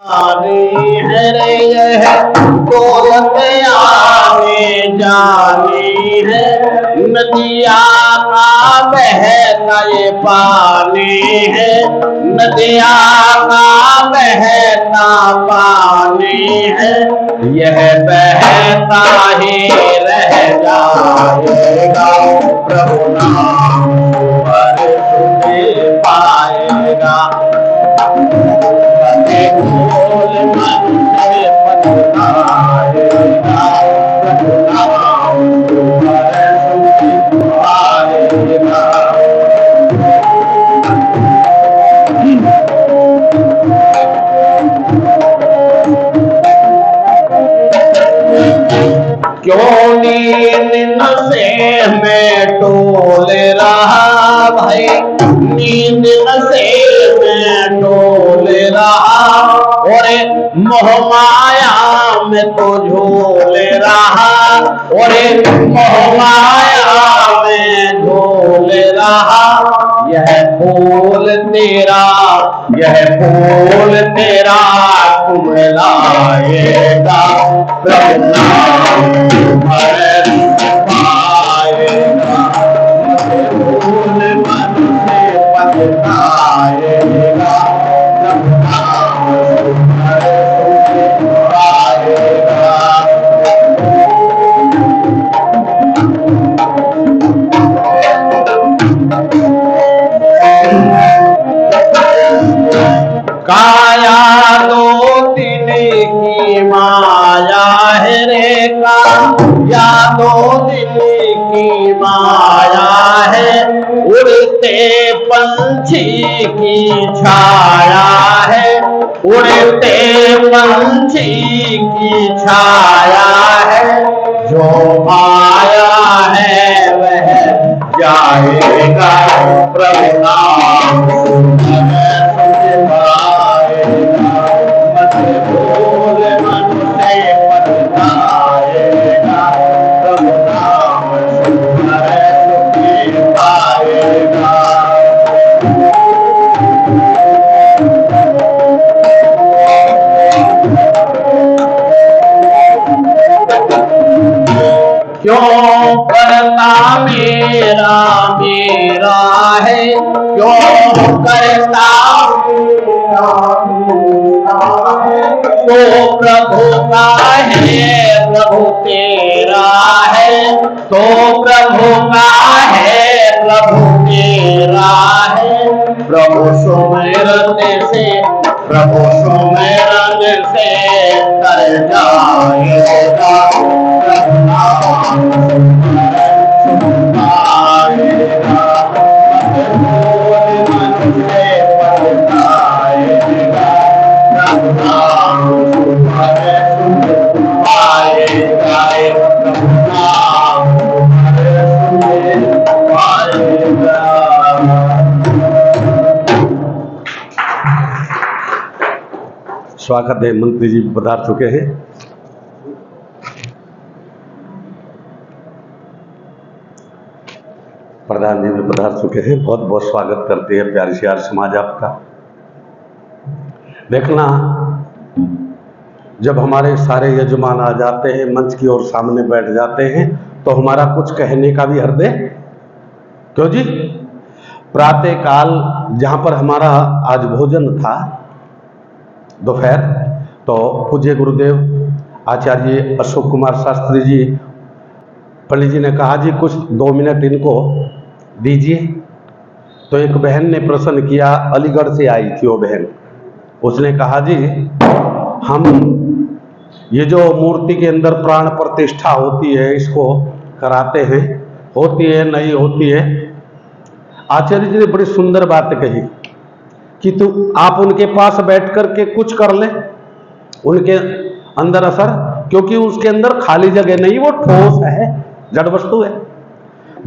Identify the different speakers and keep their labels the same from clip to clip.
Speaker 1: आनी है रे यह दौलत आने जानी है, नदिया का बहना ये पानी है, नदिया का बहना पानी है, यह बहता ही रह जाएगा, प्रभु नाम पर तुझे पाएगा। बोल मन से पछताएगा, प्रभु नाम पर तुझे पाएगा। क्यों नींद से मैं टोल रहा भाई, नींद से मैं टोल रहा, और मोह माया में तो झोल रहा, और मोह माया में झोल रहा। यह फूल तेरा कुमलाएगा, प्रभु नाम तुम्हारे पाएगा, फूल मन से पछताएगा, प्रभु नाम तुम्हारे पाएगा। काया दो दिन की माया है रे का, या दो दिन की माया है, उड़ते पंछी की छाया है, उड़ते पंछी की छाया है, जो आया है वह जाएगा, प्रभु नाम तुझे पाएगा, मत भूल मन से पछताएगा, प्रभु नाम तुझे पाएगा। क्यों करता मेरा मेरा है, क्यों करता मेरा मेरा है, तो प्रभु का है प्रभु तेरा है, तो प्रभु का है प्रभु तेरा है, प्रभु सुमिरन से प्रभु सुमिरन से कर जाएगा, प्रभु नाम पाएगा, भूल मन से पछताएगा, प्रभु नाम तुम्हारे पाएगा, प्रभु नाम तुम्हारे पाएगा।
Speaker 2: स्वागत है। मंत्री जी पधार चुके हैं। प्रधान जी भी पधार चुके हैं। बहुत बहुत स्वागत करते हैं प्यारी सी आर्य समाज आपका। देखना, जब हमारे सारे यजमान आ जाते हैं, मंच की ओर सामने बैठ जाते हैं, तो हमारा कुछ कहने का भी हृदय, क्यों जी? प्रातः काल जहाँ पर हमारा आज भोजन था दोपहर, तो पूज्य गुरुदेव आचार्य अशोक कुमार शास्त्री जी पंडित जी ने कहा जी कुछ 2 मिनट इनको दीजिए। तो एक बहन ने प्रश्न किया, अलीगढ़ से आई थी वो बहन, उसने कहा जी हम ये जो मूर्ति के अंदर प्राण प्रतिष्ठा होती है इसको कराते हैं, होती है नहीं होती है? आचार्य जी ने बड़ी सुंदर बात कही कि तू आप उनके पास बैठ कर के कुछ कर ले, उनके अंदर असर, क्योंकि उसके अंदर खाली जगह नहीं, वो ठोस है, जड़ वस्तु है।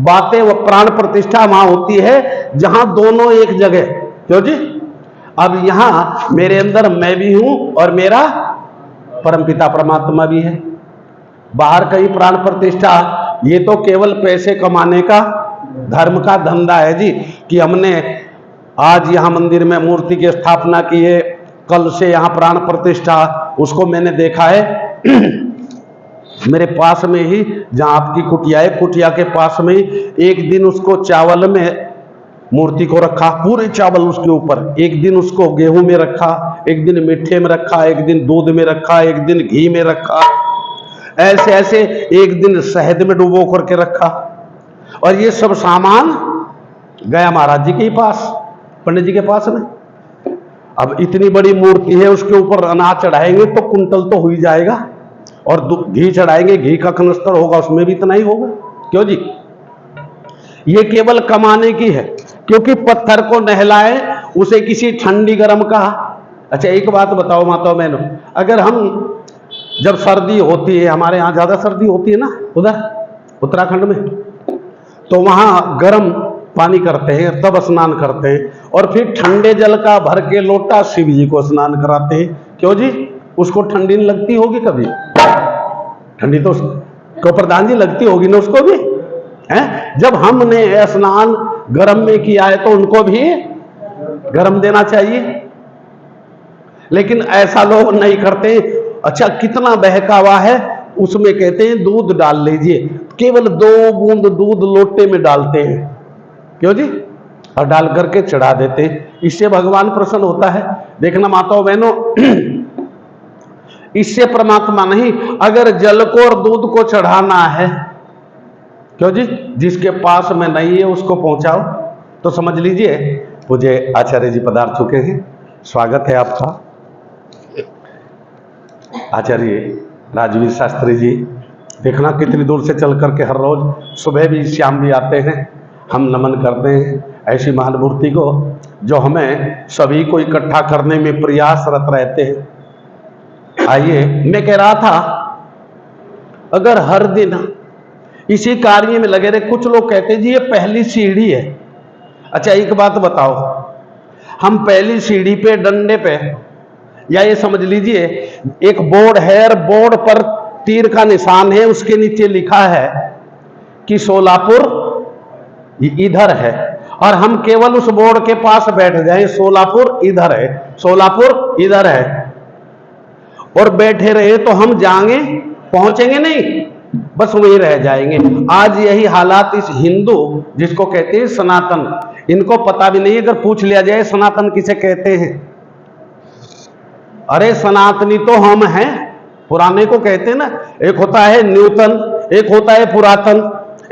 Speaker 2: बातें वो प्राण प्रतिष्ठा वहां होती है जहां दोनों एक जगह, क्यों जी? अब यहां मेरे अंदर मैं भी हूं और मेरा परमपिता परमात्मा भी है। बाहर कहीं प्राण प्रतिष्ठा, ये तो केवल पैसे कमाने का धर्म का धंधा है जी, कि हमने आज यहाँ मंदिर में मूर्ति की स्थापना की है, कल से यहाँ प्राण प्रतिष्ठा, उसको मैंने देखा है मेरे पास में ही, जहाँ आपकी कुटिया है, कुटिया के पास में ही एक दिन उसको चावल में मूर्ति को रखा, पूरे चावल उसके ऊपर, एक दिन उसको गेहूं में रखा, एक दिन मीठे में रखा, एक दिन दूध में रखा, एक दिन घी में रखा, ऐसे ऐसे एक दिन शहद में डुबो करके रखा। और ये सब सामान गया महाराज जी के पास, पंडित जी के पास में। अब इतनी बड़ी मूर्ति है, उसके ऊपर अनाज चढ़ाएंगे तो कुंटल तो हो ही जाएगा, और घी चढ़ाएंगे, घी का कनस्तर होगा, उसमें भी इतना ही होगा। क्यों जी? ये केवल कमाने की है, क्योंकि पत्थर को नहलाए उसे किसी ठंडी गर्म का। अच्छा एक बात बताओ माताओं बहनों, अगर हम जब सर्दी होती है, हमारे यहाँ ज्यादा सर्दी होती है ना उधर उत्तराखंड में, तो वहां गर्म पानी करते हैं, तब स्नान करते हैं, और फिर ठंडे जल का भर के लोटा शिव जी को स्नान कराते हैं। क्यों जी? उसको ठंडी नहीं लगती होगी कभी? ठंडी तो को प्रधान जी लगती होगी ना उसको भी, है? जब हमने स्नान गर्म में किया है तो उनको भी गर्म देना चाहिए, लेकिन ऐसा लोग नहीं करते। अच्छा कितना बहकावा है उसमें, कहते हैं दूध डाल लीजिए, केवल 2 बूंद दूध लोटे में डालते हैं। क्यों जी? और डाल करके चढ़ा देते हैं, इससे भगवान प्रसन्न होता है। देखना माताओं बहनों, इससे परमात्मा नहीं, अगर जल को और दूध को चढ़ाना है, क्यों जी, जिसके पास में नहीं है उसको पहुंचाओ। तो समझ लीजिए मुझे आचार्य जी पधार चुके हैं, स्वागत है आपका। आचार्य राजवीर शास्त्री जी, देखना कितनी दूर से चल करके हर रोज सुबह भी शाम भी आते हैं, हम नमन करते हैं ऐसी महान मूर्ति को जो हमें सभी को इकट्ठा करने में प्रयासरत रहते हैं। आइए, मैं कह रहा था अगर हर दिन इसी कार्य में लगे रहे, कुछ लोग कहते हैं जी ये पहली सीढ़ी है। अच्छा एक बात बताओ, हम पहली सीढ़ी पे डंडे पे, या ये समझ लीजिए एक बोर्ड है और बोर्ड पर तीर का निशान है, उसके नीचे लिखा है कि सोलापुर इधर है, और हम केवल उस बोर्ड के पास बैठ जाएं, सोलापुर इधर है, सोलापुर इधर है, और बैठे रहे तो हम जाएंगे, पहुंचेंगे नहीं, बस वहीं रह जाएंगे। आज यही हालात इस हिंदू जिसको कहते हैं सनातन, इनको पता भी नहीं, अगर पूछ लिया जाए सनातन किसे कहते हैं, अरे सनातनी तो हम हैं, पुराने को कहते हैं ना, एक होता है न्यूतन, एक होता है पुरातन,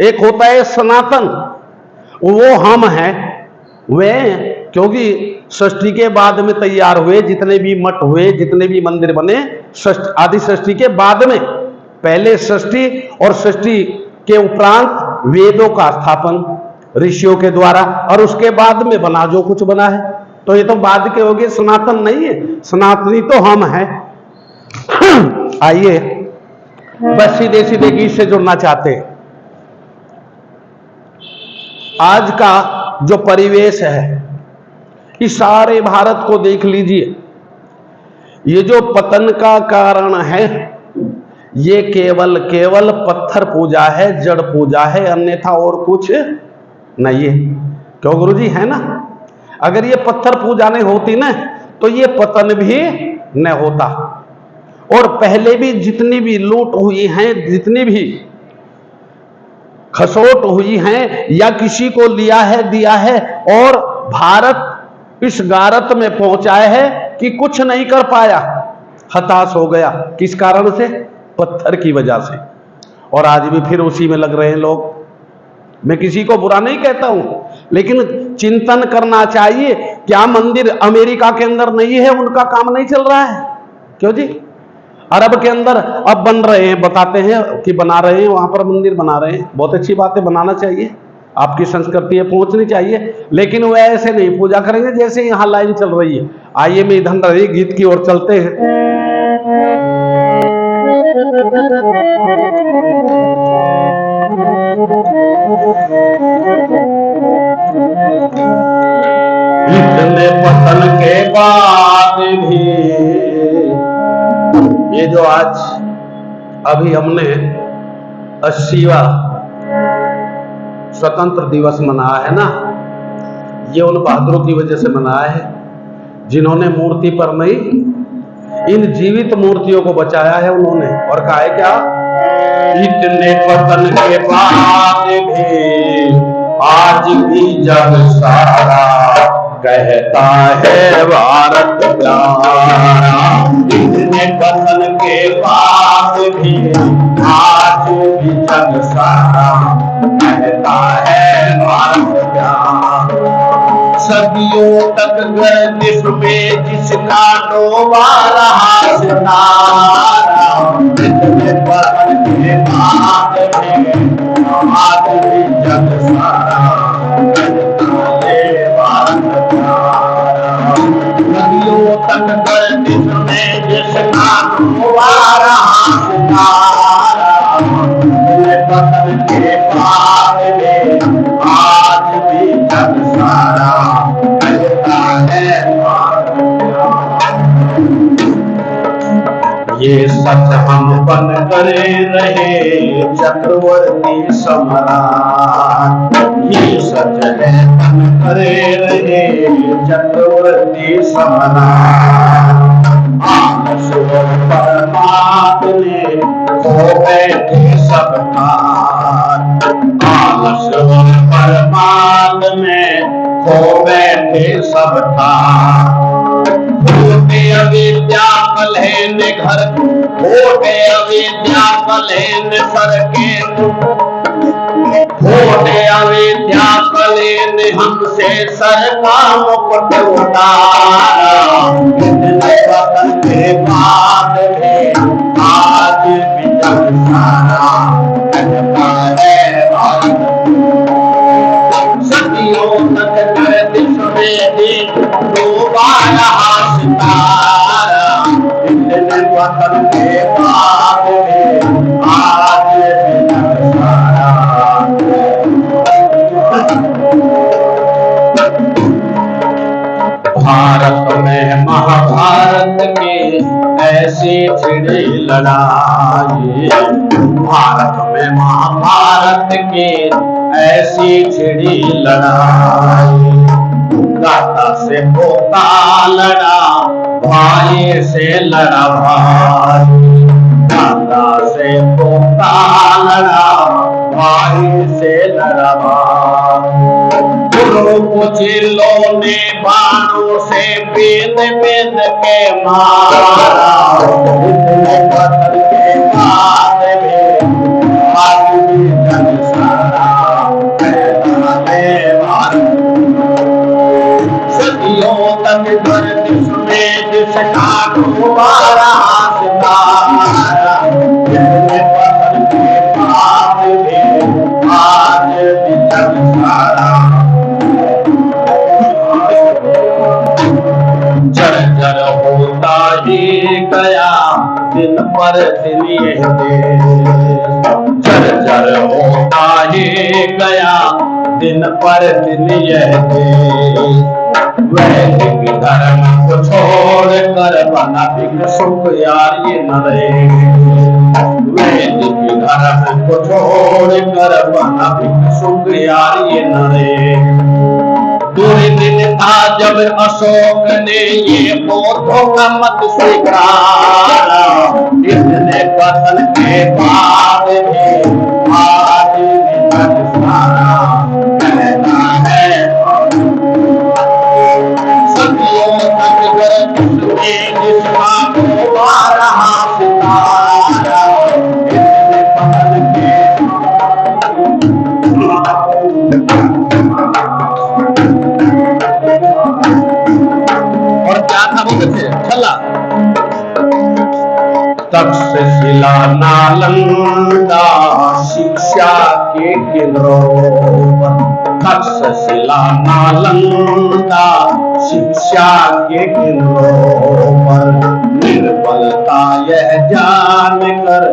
Speaker 2: एक होता है सनातन, वो हम हैं। वे क्योंकि सृष्टि के बाद में तैयार हुए, जितने भी मठ हुए, जितने भी मंदिर बने, आदि सृष्टि के बाद में, पहले सृष्टि और सृष्टि के उपरांत वेदों का स्थापन ऋषियों के द्वारा, और उसके बाद में बना जो कुछ बना है। तो ये तो बाद के हो गए, सनातन नहीं है, सनातनी तो हम हैं। आइए बस सीधे सीधे गीत से जुड़ना चाहते हैं। आज का जो परिवेश है, इस सारे भारत को देख लीजिए, ये जो पतन का कारण है ये केवल केवल पत्थर पूजा है, जड़ पूजा है, अन्यथा और कुछ नहीं है। क्यों गुरुजी, है ना? अगर ये पत्थर पूजा नहीं होती ना तो ये पतन भी न होता। और पहले भी जितनी भी लूट हुई हैं, जितनी भी खसोट हुई हैं, या किसी को लिया है दिया है, और भारत इस गारत में पहुंचा है कि कुछ नहीं कर पाया, हताश हो गया। किस कारण से? पत्थर की वजह से। और आज भी फिर उसी में लग रहे हैं लोग। मैं किसी को बुरा नहीं कहता हूं, लेकिन चिंतन करना चाहिए। क्या मंदिर अमेरिका के अंदर नहीं है, उनका काम नहीं चल रहा है? क्यों जी? अरब के अंदर अब बन रहे हैं, बताते हैं कि बना रहे हैं, वहां पर मंदिर बना रहे हैं, बहुत अच्छी बात है, बनाना चाहिए, आपकी संस्कृति है, पहुंचनी चाहिए, लेकिन वो ऐसे नहीं पूजा करेंगे जैसे यहाँ लाइन चल रही है। आइए मैं इधर रही गीत की ओर चलते हैं। इतने पतन के बाद भी ये जो आज अभी हमने 80वां स्वतंत्र दिवस मनाया है ना, ये उन बहादुरों की वजह से मनाया है जिन्होंने मूर्ति पर नहीं, इन जीवित मूर्तियों को बचाया है उन्होंने। और कहा है क्या, इतने पतन के बाद भी आज भी जग सारा कहता है भारत प्यारा। इतने पतन के बाद भी आज भी जग सारा कहता है भारत प्यारा। सदियों तक गर्दिश में जिसका डोबा रहा सितारा, इतने पतन के बाद भी आज भी जग सारा कहता है भारत प्यारा। सदियों तक गर्दिश में जिसका डोबा रहा सितारा, इतने पतन के बाद भी आज भी जग सारा कहता है भारत प्यारा। ये सच हम बन करे रहे चक्रवर्ती सम्राट, ये सच है बन करे रहे चक्रवर्ती सम्राट। आलस और परमात्मा ने खो बैठे सब ठाट, आलस और परमात्मा में खो बैठे सब ठाट। होते अविद्या कलहेन घर, होते अविद्या कलहेन सर के, होते अविद्या कलहेन हमसे सर का मुकुट उतारा। इतने पतन के बाद भी आज भी जग सारा कहता है भारत। सदियों तक गर्दिश में भी डूबा रहा सितारा, इतने पतन के बाद भी आज भी जग सारा। भारत में महाभारत के ऐसी छिड़ी लड़ाई, भारत में महाभारत के ऐसी छिड़ी लड़ाई। दादा से पोता लड़ा, भाई से लड़ा भाई, दादा से पोता लड़ा, भाई से लड़ा भाई। गुरु को जिलों ने बाणों से बेद बेद के मारा, इतने पत्थर के बाद में आज भी जग सारा कहता है भारत। सदियों तक गर्दिश में जिसका डूबा रहा सितारा, इतने पत्थर के बाद में आज भी जग सारा। जर्जर होता ही गया दिन पर दिन यह देश, जर्जर होता ही गया दिन पर दिन यह देश। वैदिक धर्म को छोड़ कर बना भिक्षुक यार ये न रहे, वैदिक धर्म को छोड़ कर बना भिक्षुक यार ये न रहे। पूरे दिन था जब अशोक ने ये बौद्धों का मत स्वीकारा, इतने पतन के बाद भी आज भी जग सारा कहता है। सदियों तक गर्दिश में जिसका डूबा रहा सितारा, इतने पतन के तक्षशिला नालंदा शिक्षा के केंद्रों पर, तक्षशिला नालंदा शिक्षा के केंद्रों पर। निर्बलता यह जान कर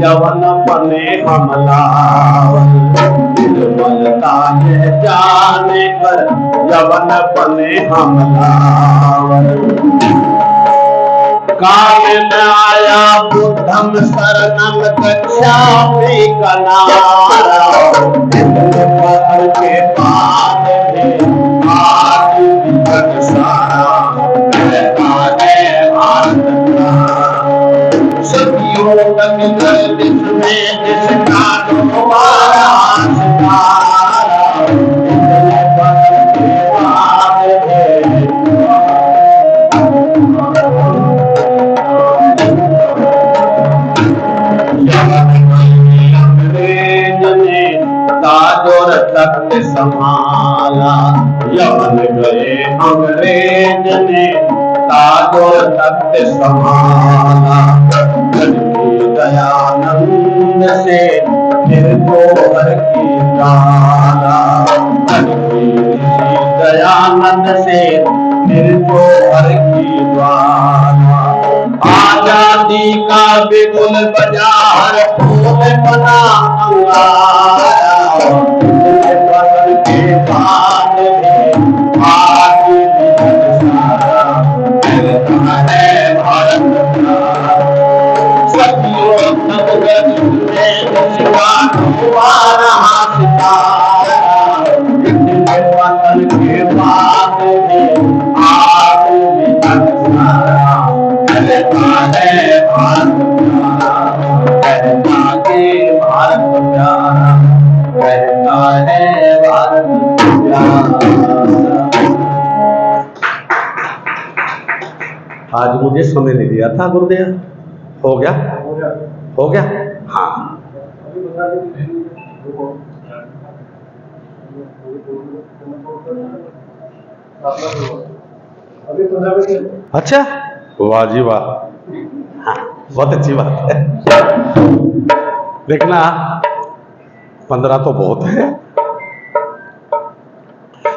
Speaker 2: यवन बने हमलावर, निर्बलता यह जान कर यवन बने हमलावर। काल में आया बुद्धम शरणम गच्छामि का नारा, इतने पत्थर के बाद भी आज भी जग सारा
Speaker 1: जिसमें जिसका तुम्हारा सितारा, इतने बदल के बाद अंग्रेज ने ताज और तख्त संभाला, यमन गए अंग्रेज ने ताज और तख्त संभाला, दयानंद से फिर गोबर की गाला, दयानंद से फिर गोबर की गाला। आजादी का बिगुल बाजार फूल बना अंगारा, बदल के बाद भी आज भी सारा मिलता है भारत प्यारा। सदियों तक में जिसका तुम्हारा सितारा, इतने बदल के बाद भी आज भी सारा कहता है भारत प्यारा, कहता है भारत प्यारा, कहता है भारत प्यारा।
Speaker 2: आज मुझे समय नहीं दिया था गुरुदेव, हो गया हो गया। हाँ अच्छा, वाह जी वाह, हाँ बहुत अच्छी बात है। देखना 15 तो बहुत है।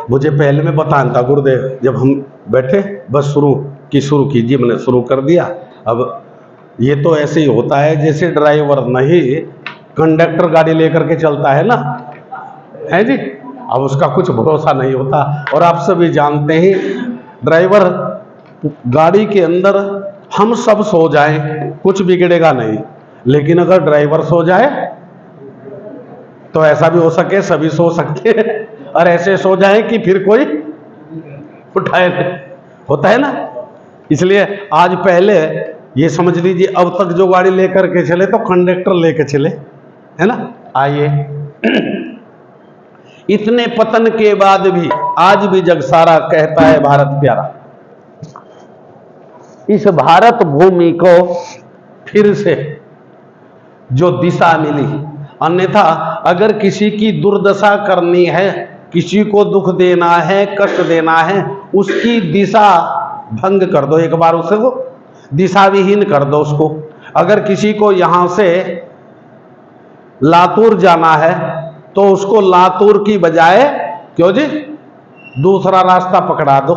Speaker 2: मुझे पहले में बताना था गुरुदेव, जब हम बैठे बस शुरू कीजिए, मैंने शुरू कर दिया। अब ये तो ऐसे ही होता है जैसे ड्राइवर नहीं कंडक्टर गाड़ी लेकर के चलता है ना, है जी। अब उसका कुछ भरोसा नहीं होता, और आप सभी जानते हैं ड्राइवर गाड़ी के अंदर हम सब सो जाएं कुछ बिगड़ेगा नहीं, लेकिन अगर ड्राइवर सो जाए तो ऐसा भी हो सके सभी सो सकते हैं, और ऐसे सो जाए कि फिर कोई उठाए नहीं, होता है ना। इसलिए आज पहले ये समझ लीजिए, अब तक जो गाड़ी लेकर के चले तो कंडक्टर लेकर चले, है ना। आइए, इतने पतन के बाद भी आज भी जग सारा कहता है भारत प्यारा। इस भारत भूमि को फिर से जो दिशा मिली, अन्यथा अगर किसी की दुर्दशा करनी है, किसी को दुख देना है, कष्ट देना है, उसकी दिशा भंग कर दो, एक बार उसको दिशा विहीन कर दो उसको। अगर किसी को यहां से लातूर जाना है तो उसको लातूर की बजाय क्यों जी दूसरा रास्ता पकड़ा दो,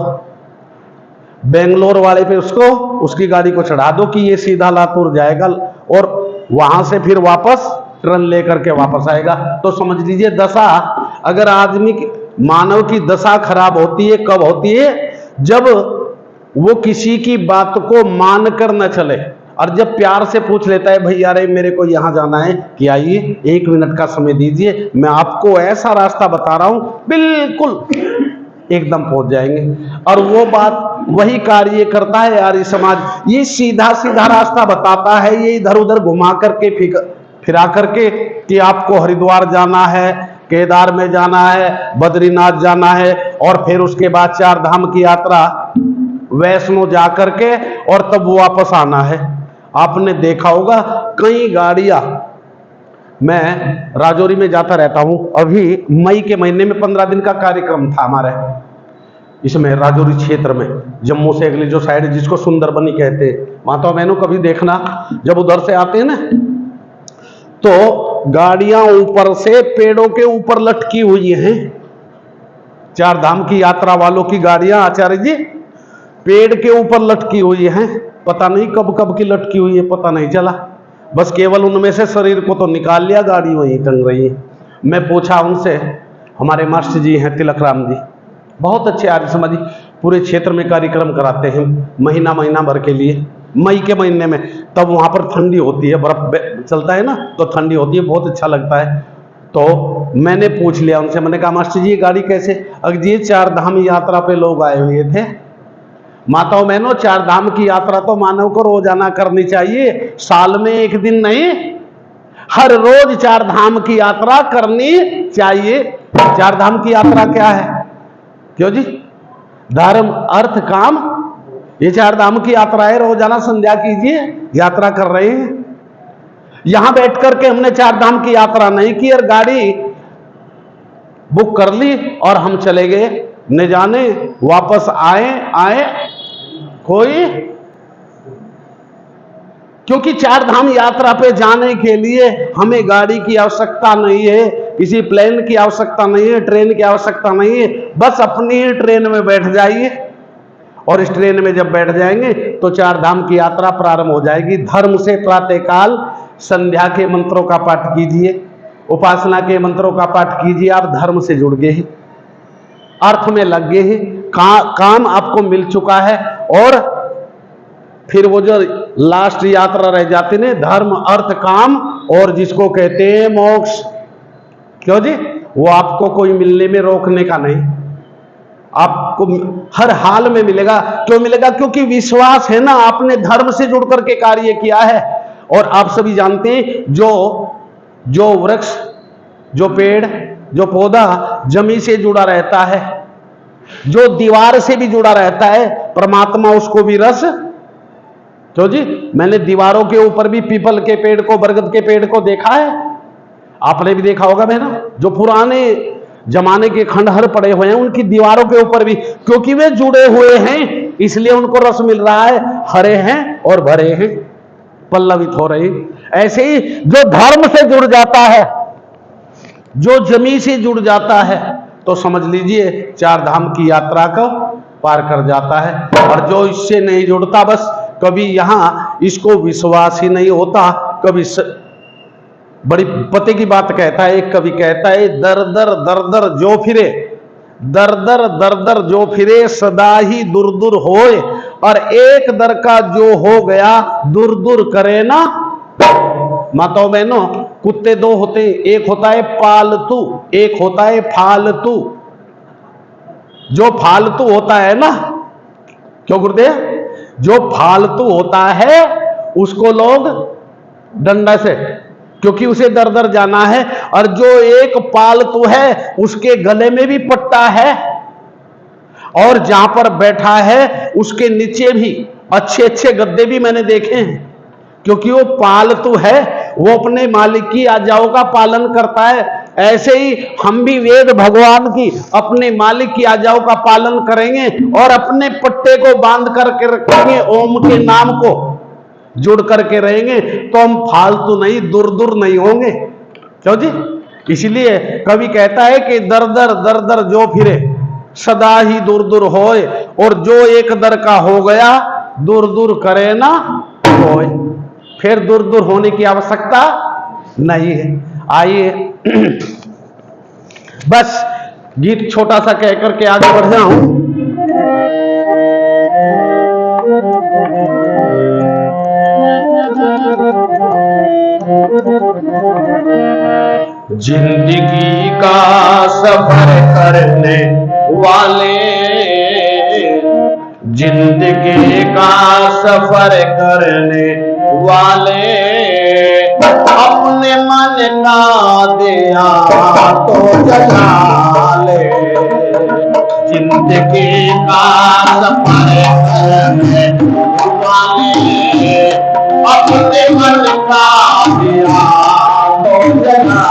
Speaker 2: बेंगलोर वाले पे उसको उसकी गाड़ी को चढ़ा दो कि ये सीधा लातूर जाएगा, और वहां से फिर वापस ट्रेन लेकर के वापस आएगा। तो समझ लीजिए दशा, अगर आदमी मानव की दशा खराब होती है कब होती है, जब वो किसी की बात को मान कर न चले, और जब प्यार से पूछ लेता है भैया रे मेरे को यहाँ जाना है कि आइए 1 मिनट का समय दीजिए, मैं आपको ऐसा रास्ता बता रहा हूं, बिल्कुल एकदम पहुंच जाएंगे। और वो बात वही कार्य करता है आर्य समाज, ये सीधा सीधा रास्ता बताता है, ये इधर उधर घुमा करके फिरा करके कि आपको हरिद्वार जाना है, केदार में जाना है, बद्रीनाथ जाना है, और फिर उसके बाद 4 धाम की यात्रा वैष्णो जा करके और तब वापस आना है। आपने देखा होगा कई गाड़ियां, मैं राजौरी में जाता रहता हूं, अभी मई के महीने में 15 दिन का कार्यक्रम था हमारे इसमें राजौरी क्षेत्र में, जम्मू से अगली जो साइड जिसको सुंदरबनी कहते हैं, वहां तो मैंने कभी देखना, जब उधर से आते हैं ना तो गाड़ियां ऊपर से पेड़ों के ऊपर लटकी हुई हैं। 4 धाम की यात्रा वालों की गाड़ियां आचार्य जी पेड़ के ऊपर लटकी हुई हैं, पता नहीं कब कब की लटकी हुई है, पता नहीं चला, बस केवल उनमें से शरीर को तो निकाल लिया, गाड़ी वहीं टंग रही है। मैं पूछा उनसे, हमारे मास्टर जी हैं तिलक राम जी, बहुत अच्छे आर्य समाजी, पूरे क्षेत्र में कार्यक्रम कराते हैं महीना भर के लिए, मई के महीने में, तब वहां पर ठंडी होती है, बर्फ चलता है ना, तो ठंडी होती है, बहुत अच्छा लगता है। तो मैंने पूछ लिया उनसे, मैंने कहा मास्टर जी ये गाड़ी कैसे, अगर ये 4 धाम यात्रा पे लोग आए हुए थे, माताओं बहनों 4 धाम की यात्रा तो मानव को रोजाना करनी चाहिए, साल में 1 दिन नहीं, हर रोज चार धाम की यात्रा करनी चाहिए। चार धाम की यात्रा क्या है? क्यों जी? धर्म अर्थ काम, ये चार धाम की यात्रा है। रोजाना संध्या कीजिए, यात्रा कर रहे हैं। यहां बैठ करके हमने चार धाम की यात्रा नहीं की और गाड़ी बुक कर ली और हम चले गए, न जाने वापस आए कोई। क्योंकि चार धाम यात्रा पे जाने के लिए हमें गाड़ी की आवश्यकता नहीं है, किसी प्लेन की आवश्यकता नहीं है, ट्रेन की आवश्यकता नहीं है। बस अपनी ही ट्रेन में बैठ जाइए और इस ट्रेन में जब बैठ जाएंगे तो चार धाम की यात्रा प्रारंभ हो जाएगी। धर्म से प्रातःकाल संध्या के मंत्रों का पाठ कीजिए, उपासना के मंत्रों का पाठ कीजिए। आप धर्म से जुड़ गए हैं, अर्थ में लग गए हैं, काम आपको मिल चुका है। और फिर वो जो लास्ट यात्रा रह जाती है, धर्म अर्थ काम और जिसको कहते हैं मोक्ष, क्यों जी? वो आपको कोई मिलने में रोकने का नहीं, आपको हर हाल में मिलेगा। क्यों मिलेगा? क्योंकि विश्वास है ना, आपने धर्म से जुड़ करके कार्य किया है। और आप सभी जानते हैं, जो वृक्ष, जो पेड़, जो पौधा जमीन से जुड़ा रहता है, जो दीवार से भी जुड़ा रहता है, परमात्मा उसको भी रस। तो जी, मैंने दीवारों के ऊपर भी पीपल के पेड़ को, बरगद के पेड़ को देखा है। आपने भी देखा होगा बहना, जो पुराने जमाने के खंडहर पड़े हुए हैं उनकी दीवारों के ऊपर भी, क्योंकि वे जुड़े हुए हैं इसलिए उनको रस मिल रहा है, हरे हैं और भरे हैं, पल्लवित हो रहे हैं। ऐसे ही जो धर्म से जुड़ जाता है, जो जमीन से जुड़ जाता है, तो समझ लीजिए चार धाम की यात्रा को पार कर जाता है। और जो इससे नहीं जुड़ता, बस कभी यहां इसको विश्वास ही नहीं होता। कभी बड़ी पते की बात कहता है, एक कवि कहता है, दर दर जो फिरे, दर दर जो फिरे सदा ही दूर दूर होए, और एक दर का जो हो गया दूर दूर करे ना। माताओं बहनों, कुत्ते दो होते हैं, एक होता है पालतू, एक होता है फालतू। जो फालतू होता है ना, क्यों गुरुदेव? जो फालतू होता है उसको लोग डंडा से, क्योंकि उसे दर दर जाना है। और जो एक पालतू है उसके गले में भी पट्टा है, और जहां पर बैठा है उसके नीचे भी अच्छे अच्छे गद्दे भी मैंने देखे हैं, क्योंकि वो पालतू है, वो अपने मालिक की आज्ञाओं का पालन करता है। ऐसे ही हम भी वेद भगवान की, अपने मालिक की आज्ञाओं का पालन करेंगे और अपने पट्टे को बांध करके रखेंगे, ओम के नाम को जुड़ करके रहेंगे, तो हम फालतू नहीं, दूर दूर नहीं होंगे। क्यों जी? इसलिए कवि कहता है कि दर दर जो फिरे सदा ही दूर दूर होए, और जो एक दर का हो गया दूर दूर करे ना होए। फिर दूर दूर होने की आवश्यकता नहीं है। आइए बस गीत छोटा सा कह करके आगे बढ़ जाऊं। जिंदगी का सफर करने वाले, जिंदगी का सफर करने वाले, अपने मन का दिया तो जला ले। जिंदगी का सफर करने वाले, अपने मन का दिया तो जला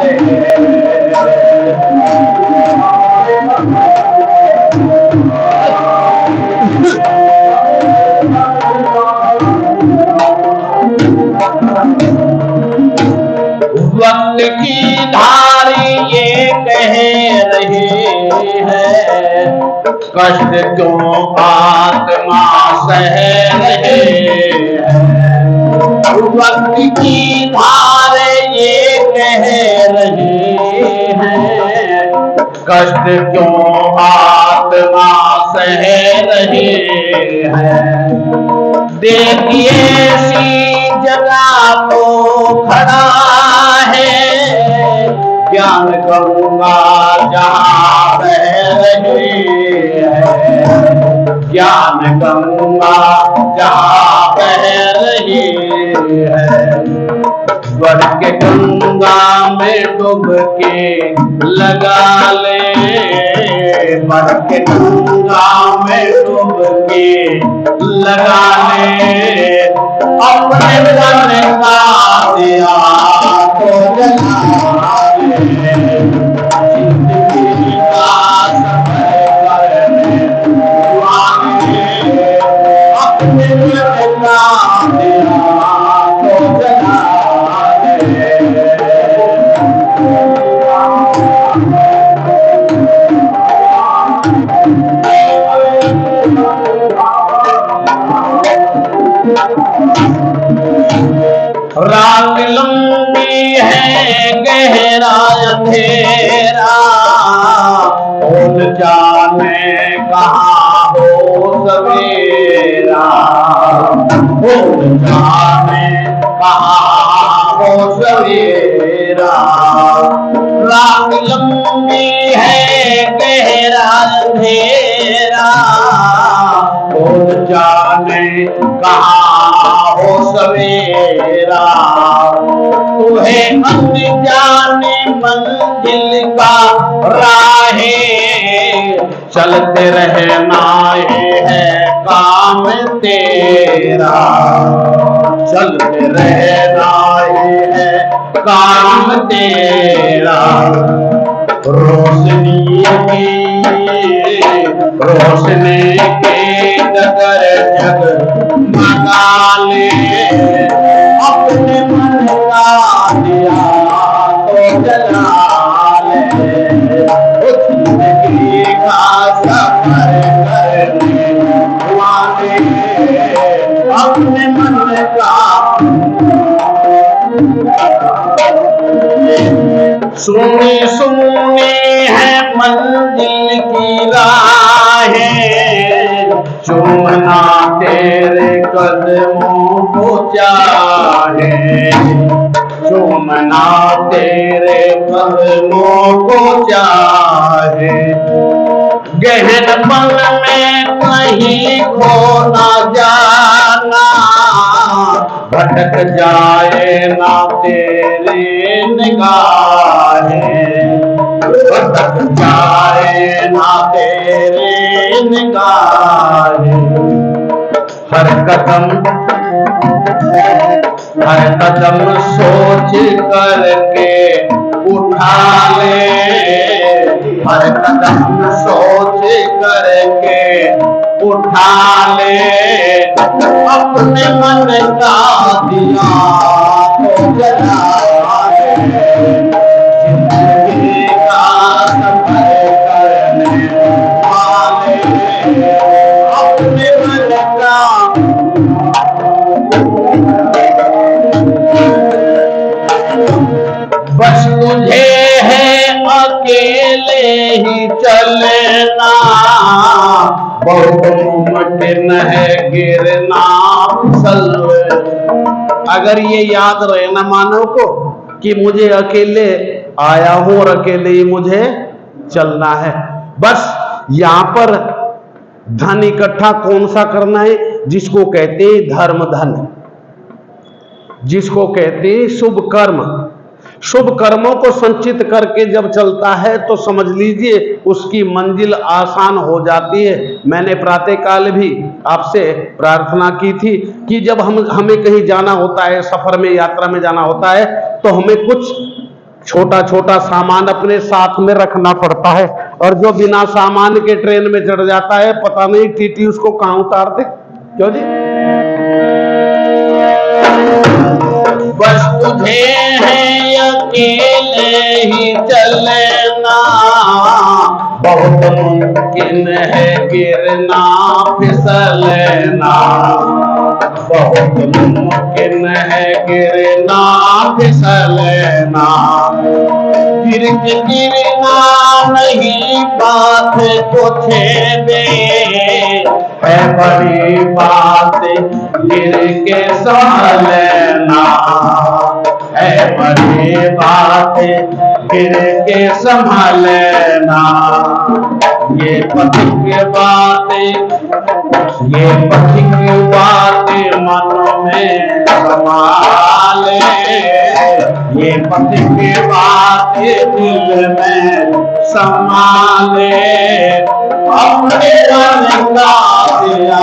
Speaker 2: ले। वक्त की धारी ये कह रही है, कष्ट क्यों आत्मा सह रहे हैं। वक्त की धार ये कह रही है, कष्ट क्यों आत्मा सह रही है। देखिए सी जगह को खड़ा है, ज्ञान करूंगा जहां बह रही है। ज्ञान करूंगा जहां बह रही है।
Speaker 1: बढ़ के गंगा में डुबकी लगा ले, बढ़ के गंगा में डुबकी लगा ले, अपने मन का दिया तो जला ले, जिंदगी का सफर करने वाले, अपने मन का दिया तो जला ले। रात लंबी है गहरा अंधेरा, कौन जाने कहाँ हो सवेरा, कौन जाने कहाँ हो सवेरा। रात लंबी है गहरा अंधेरा, कौन जाने कहाँ हो सवेरा। तुम्हें अनजाने मंजिल का राहे चलते रहना ये है काम तेरा, चलते रहना ये है काम तेरा। रोशनी के डगर जगमगा ले, अपने मन का दिया तो जला ले, जिंदगी का सफर करने वाले, अपने मन का। सुनी सुनी है मंजिल की राहें, चूमना तेरे कदमों को चाहे, चूमना तेरे कदमों को चाहे। गहन पल में कहीं खो ना जाना, भटक जाए ना तेरी निगाहें, भटक जाए ना तेरी निगाहें। हर कदम सोच करके उठा ले, हर कदम सोच करके उठा ले, अपने मन का दिया तो जला ले, जिंदगी का सफर करने वाले, अपने मन का। बस तुझे है अकेले ही चलना, बहुत मुमकिन है गिरना फिसल। अगर ये याद रहे ना मानव को कि मुझे अकेले आया हूं और अकेले ही मुझे चलना है। बस यहां पर धन इकट्ठा कौन सा करना है, जिसको कहते हैं धर्म धन, जिसको कहते हैं शुभ कर्म। शुभ कर्मों को संचित करके जब चलता है तो समझ लीजिए उसकी मंजिल आसान हो जाती है। मैंने प्रातःकाल भी आपसे प्रार्थना की थी कि जब हमें कहीं जाना होता है, सफर में यात्रा में जाना होता है, तो हमें कुछ छोटा छोटा सामान अपने साथ में रखना पड़ता है, और जो बिना सामान के ट्रेन में चढ़ जाता है पता नहीं टीटी उसको कहां उतार दे। क्यों जी? बस तुझे है अकेले ही चलना, बहुत मुमकिन है गिरना फिसलना, बहुत मुमकिन है गिरना फिसलना। गिर के गिरना नहीं बात कुछ दे, है बड़ी बात गिर के संभलना, है बड़ी बात गिर के संभलना। ये पथिक बातें मन में संभाले, ये पति के बातें दिल में समा ले, अपने मन का दिया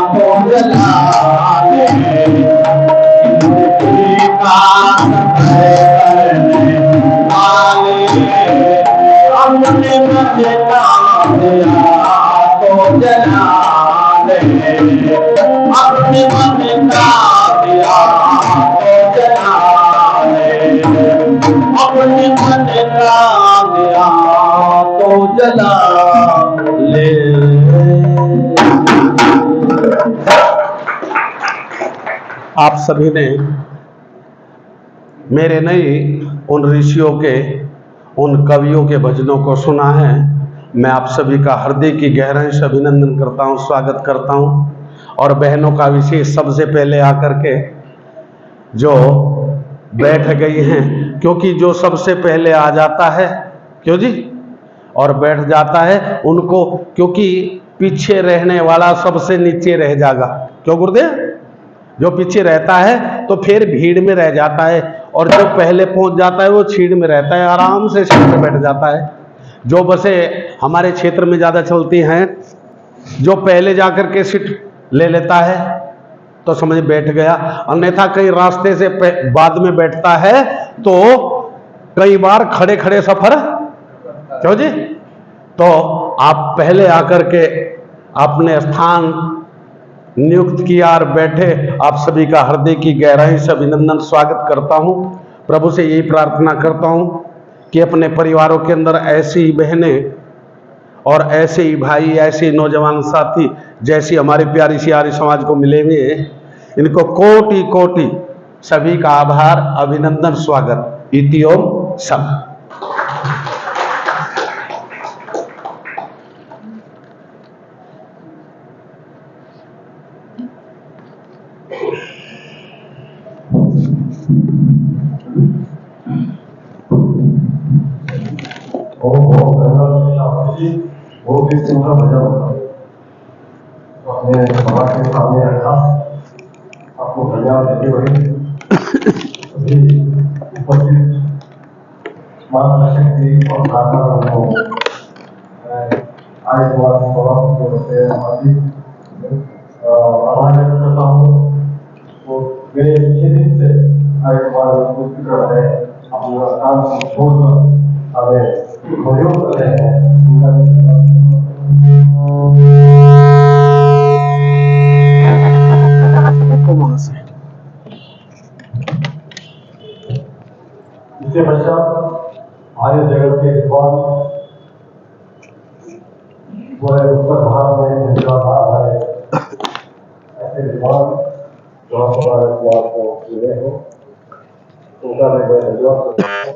Speaker 1: को जला ले, जिंदगी का सफर करने वाले, अपने मन का दिया को जला ले, अपने मन का दिया को जला ले, अपने मन का दिया को जला ले। आप सभी ने मेरे नहीं उन ऋषियों के, उन कवियों के भजनों को सुना है। मैं आप सभी का हृदय की गहराई से अभिनंदन करता हूँ, स्वागत करता हूँ। और बहनों का विशेष सबसे पहले आकर के जो बैठ गई हैं, क्योंकि जो सबसे पहले आ जाता है, क्यों जी, और बैठ जाता है उनको, क्योंकि पीछे रहने वाला सबसे नीचे रह जाएगा। क्यों गुरुदेव? जो पीछे रहता है तो फिर भीड़ में रह जाता है, और जो पहले पहुंच जाता है वो छीड़ में रहता है, आराम से सीट में बैठ जाता है। जो बसें हमारे क्षेत्र में ज़्यादा चलती हैं, जो पहले जाकर के सीट ले लेता है तो समझ बैठ गया, अन्यथा कई रास्ते से बाद में बैठता है तो कई बार खड़े खड़े सफर, क्यों जी? तो आप पहले आकर के अपने स्थान नियुक्त किया और बैठे। आप सभी का हृदय की गहराई से अभिनंदन, स्वागत करता हूं। प्रभु से यही प्रार्थना करता हूं कि अपने परिवारों के अंदर ऐसी ही बहनें और ऐसे ही भाई, ऐसे ही नौजवान साथी जैसी हमारी प्यारी सी आर्य समाज को मिले हुए हैं, इनको कोटि कोटि सभी का आभार, अभिनंदन, स्वागत। इति ओम सब।
Speaker 3: बहुत ही सुंदर भजन अपने समाज के सामने रखा। आपको धन्यवाद देते हुए सभी उपस्थित माता शक्ति और प्रार्थना को आयुष्मान आभार व्यक्त करता हूँ। तो मेरे 6 दिन से आयुष्मान पुस्तक है अपना काम छोड़कर हमें सहयोग कर रहे हैं। इसके पश्चात आर्य जगत के विद्वान पूरे उत्तर भारत में हैदराबाद है, ऐसे विद्वान जो आपको मिले हो, उनका मैं धन्यवाद करता हूँ।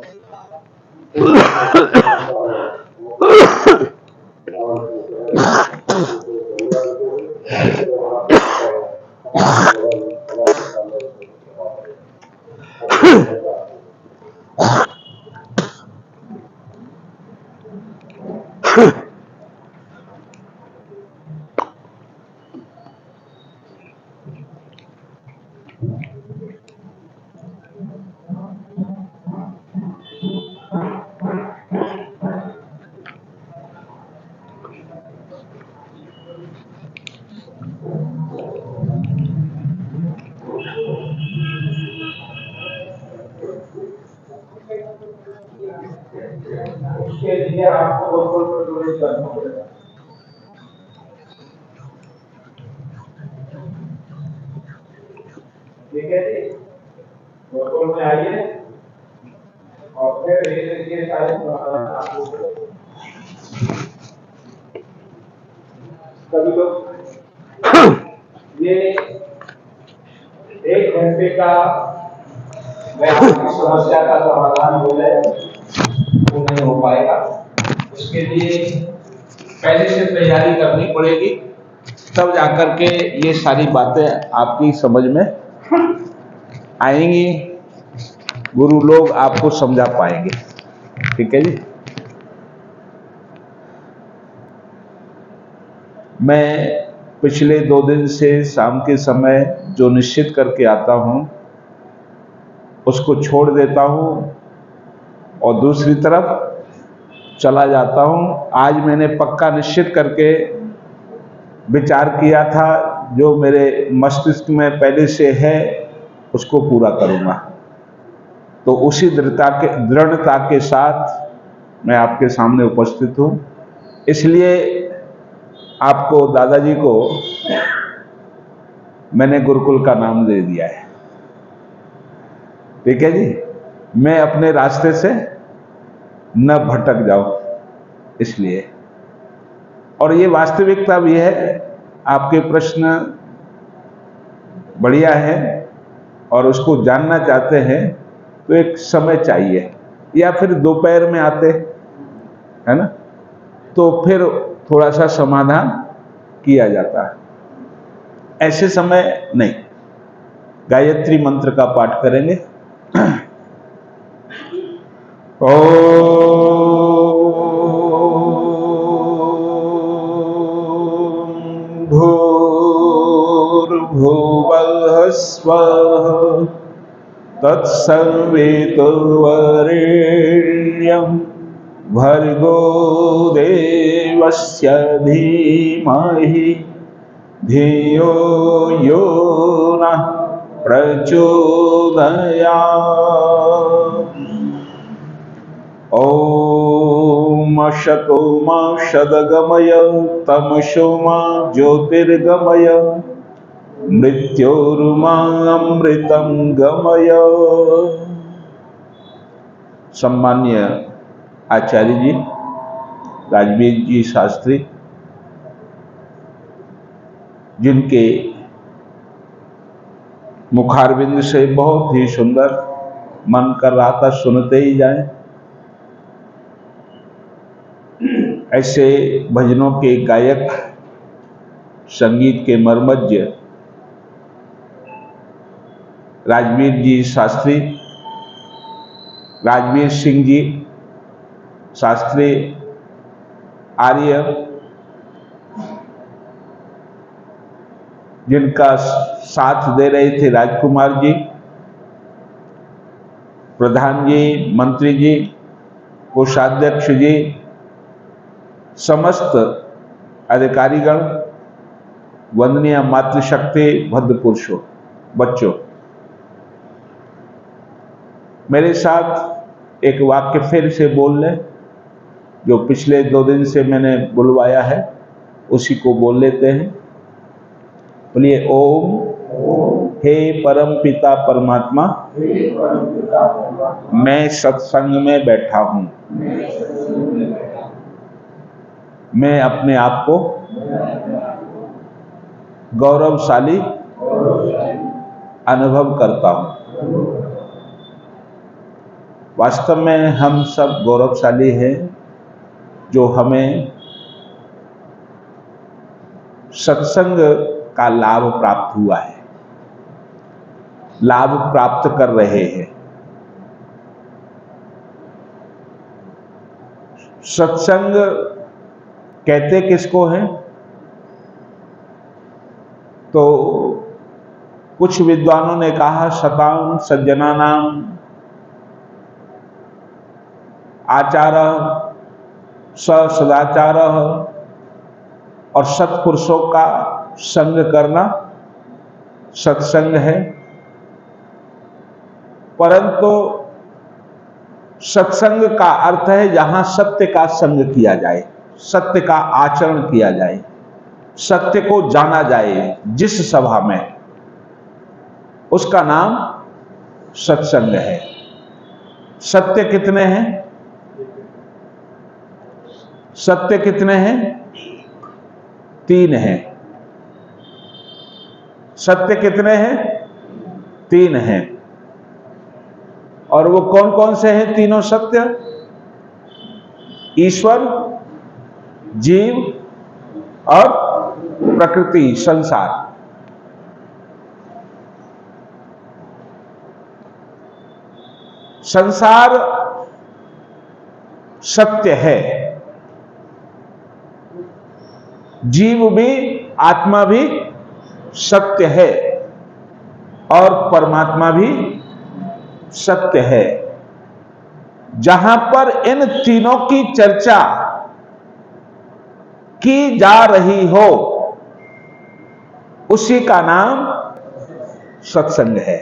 Speaker 3: उसके लिए आपको बहुत डोनेट करना पड़ेगा। ठीक है जी, बोतल में आइए और फिर ये सारे सभी लोग ये 1 घंटे का समस्या का समाधान हो जाए वो नहीं हो पाएगा। उसके लिए पहले से तैयारी करनी पड़ेगी, तब जाकर के ये सारी बातें आपकी समझ में आएंगी, गुरु लोग आपको समझा पाएंगे। ठीक है जी। मैं पिछले 2 दिन से शाम के समय जो निश्चित करके आता हूं उसको छोड़ देता हूँ और दूसरी तरफ चला जाता हूँ। आज मैंने पक्का निश्चित करके विचार किया था, जो मेरे मस्तिष्क में पहले से है उसको पूरा करूँगा। तो उसी दृढ़ता के साथ मैं आपके सामने उपस्थित हूँ। इसलिए आपको, दादाजी को मैंने गुरुकुल का नाम दे दिया है। ठीक है जी, मैं अपने रास्ते से न भटक जाऊं इसलिए। और ये वास्तविकता भी है। आपके प्रश्न बढ़िया है और उसको जानना चाहते हैं तो एक समय चाहिए, या फिर दोपहर में आते है ना, तो फिर थोड़ा सा समाधान किया जाता है। ऐसे समय नहीं। गायत्री मंत्र का पाठ करेंगे। भूर्भुवः स्वः तत्सवितुर्वरेण्यं भर्गो देवस्य धीमहि धियो यो नः प्रचोदयात्। ॐ शतो मा सद्गमय तमसो मा ज्योतिर्गमय मृत्योर्मा अमृतं गमय। सम्मान्य आचार्य जी, राजवीर जी शास्त्री, जिनके मुखारविंद से बहुत ही सुंदर मन कर रहा था सुनते ही जाएं, ऐसे भजनों के गायक, संगीत के मर्मज्ञ राजवीर जी शास्त्री, राजवीर सिंह जी शास्त्री आर्य, जिनका साथ दे रहे थे राजकुमार जी, प्रधान जी, मंत्री जी, कोषाध्यक्ष जी, समस्त अधिकारीगण, वंदनीय मातृशक्ति, भद्र पुरुषों, बच्चों, मेरे साथ एक वाक्य फिर से बोल लें, जो पिछले 2 दिन से मैंने बुलवाया है उसी को बोल लेते हैं। बोलिए ओम। हे परम पिता परमात्मा, मैं सत्संग में बैठा हूं। मैं अपने आप को गौरवशाली अनुभव करता हूं। वास्तव में हम सब गौरवशाली हैं, जो हमें सत्संग का लाभ प्राप्त हुआ है, लाभ प्राप्त कर रहे हैं। सत्संग कहते किसको हैं? तो कुछ विद्वानों ने कहा सतां सज्जनानां आचारः सदाचारः, और सत्पुरुषों का संग करना सत्संग है। परंतु सत्संग का अर्थ है जहां सत्य का संग किया जाए, सत्य का आचरण किया जाए, सत्य को जाना जाए। जिस सभा में, उसका नाम सत्संग है। सत्य कितने हैं? सत्य कितने हैं? 3 हैं। सत्य कितने हैं? 3 हैं। और वो कौन कौन से हैं तीनों सत्य? ईश्वर, जीव और प्रकृति, संसार। संसार सत्य है, जीव भी, आत्मा भी सत्य है, और परमात्मा भी सत्य है, जहां पर इन तीनों की चर्चा की जा रही हो, उसी का नाम सत्संग है।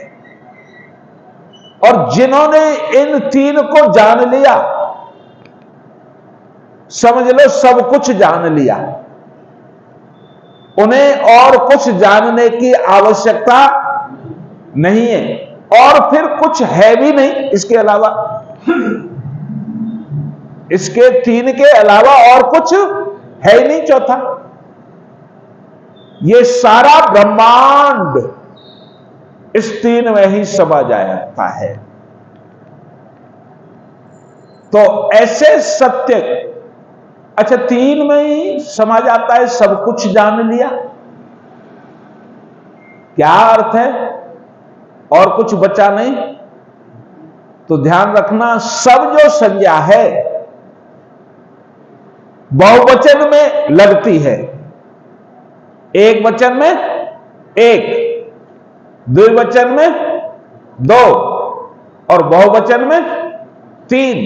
Speaker 3: और जिन्होंने इन तीन को जान लिया, समझ लो सब कुछ जान लिया, उन्हें और कुछ जानने की आवश्यकता नहीं है, और फिर कुछ है भी नहीं इसके अलावा। इसके तीन के अलावा और कुछ है ही नहीं चौथा। ये सारा ब्रह्मांड इस तीन में ही समा जाता है। तो ऐसे सत्य, अच्छा तीन में ही समा जाता है, सब कुछ जान लिया, क्या अर्थ है? और कुछ बचा नहीं। तो ध्यान रखना, सब जो संज्ञा है बहुवचन में लगती है, एक वचन में एक, द्विवचन में दो, और बहुवचन में तीन,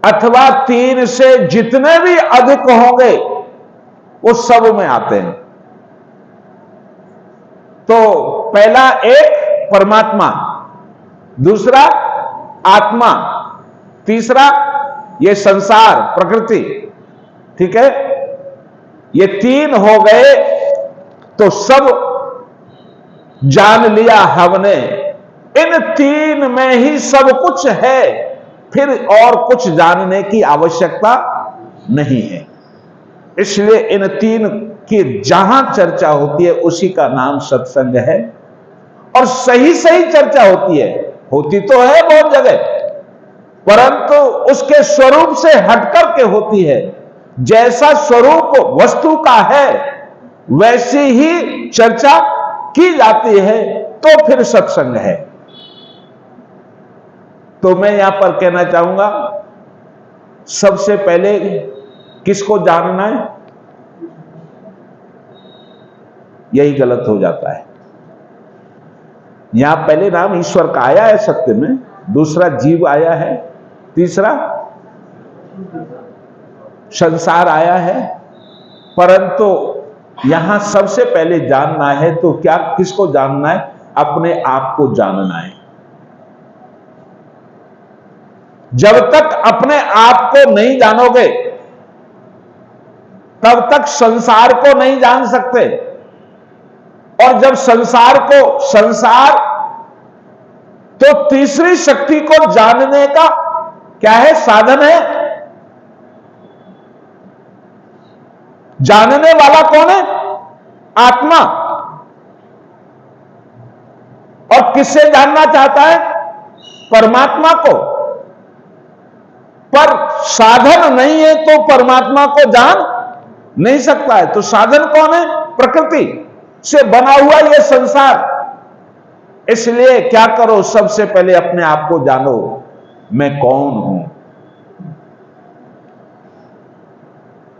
Speaker 3: अथवा तीन से जितने भी अधिक होंगे वो सब में आते हैं। तो पहला एक परमात्मा, दूसरा आत्मा, तीसरा ये संसार प्रकृति, ठीक है, ये तीन हो गए तो सब जान लिया हमने। इन तीन में ही सब कुछ है, फिर और कुछ जानने की आवश्यकता नहीं है। इसलिए इन तीन की जहां चर्चा होती है उसी का नाम सत्संग है। और सही सही चर्चा होती है, होती तो है बहुत जगह, परंतु उसके स्वरूप से हटकर के होती है। जैसा स्वरूप वस्तु का है वैसी ही चर्चा की जाती है, तो फिर सत्संग है। तो मैं यहां पर कहना चाहूंगा, सबसे पहले किसको जानना है? यही गलत हो जाता है। यहां पहले नाम ईश्वर का आया है सत्य में, दूसरा जीव आया है, तीसरा संसार आया है। परंतु यहां सबसे पहले जानना है तो क्या, किसको जानना है? अपने आप को जानना है। जब तक अपने आप को नहीं जानोगे तब तक संसार को नहीं जान सकते। और जब संसार तो तीसरी शक्ति को जानने का क्या है? साधन है। जानने वाला कौन है? आत्मा। और किससे जानना चाहता है? परमात्मा को। पर साधन नहीं है तो परमात्मा को जान नहीं सकता है। तो साधन कौन है? प्रकृति से बना हुआ यह संसार। इसलिए क्या करो, सबसे पहले अपने आप को जानो, मैं कौन हूं।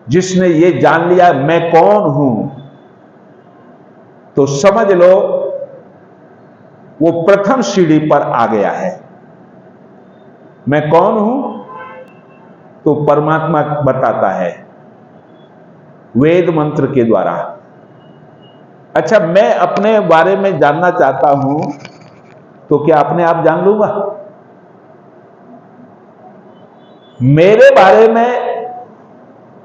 Speaker 3: जिसने ये जान लिया मैं कौन हूं, तो समझ लो वो प्रथम सीढ़ी पर आ गया है। मैं कौन हूं तो परमात्मा बताता है वेद मंत्र के द्वारा। अच्छा, मैं अपने बारे में जानना चाहता हूं तो क्या अपने आप जान लूंगा? मेरे बारे में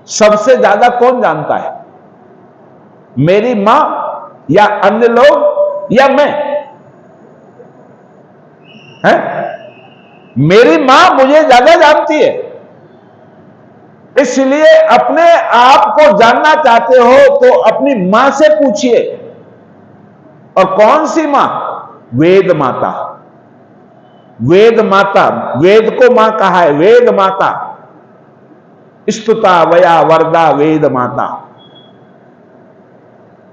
Speaker 3: सबसे ज्यादा कौन जानता है? मेरी मां या अन्य लोग या मैं? है? मेरी मां मुझे ज्यादा जानती है। इसलिए अपने आप को जानना चाहते हो तो अपनी मां से पूछिए। और कौन सी मां? वेद माता। वेद माता, वेद को मां कहा है, वेद माता। स्तुता वया वरदा वेद माता।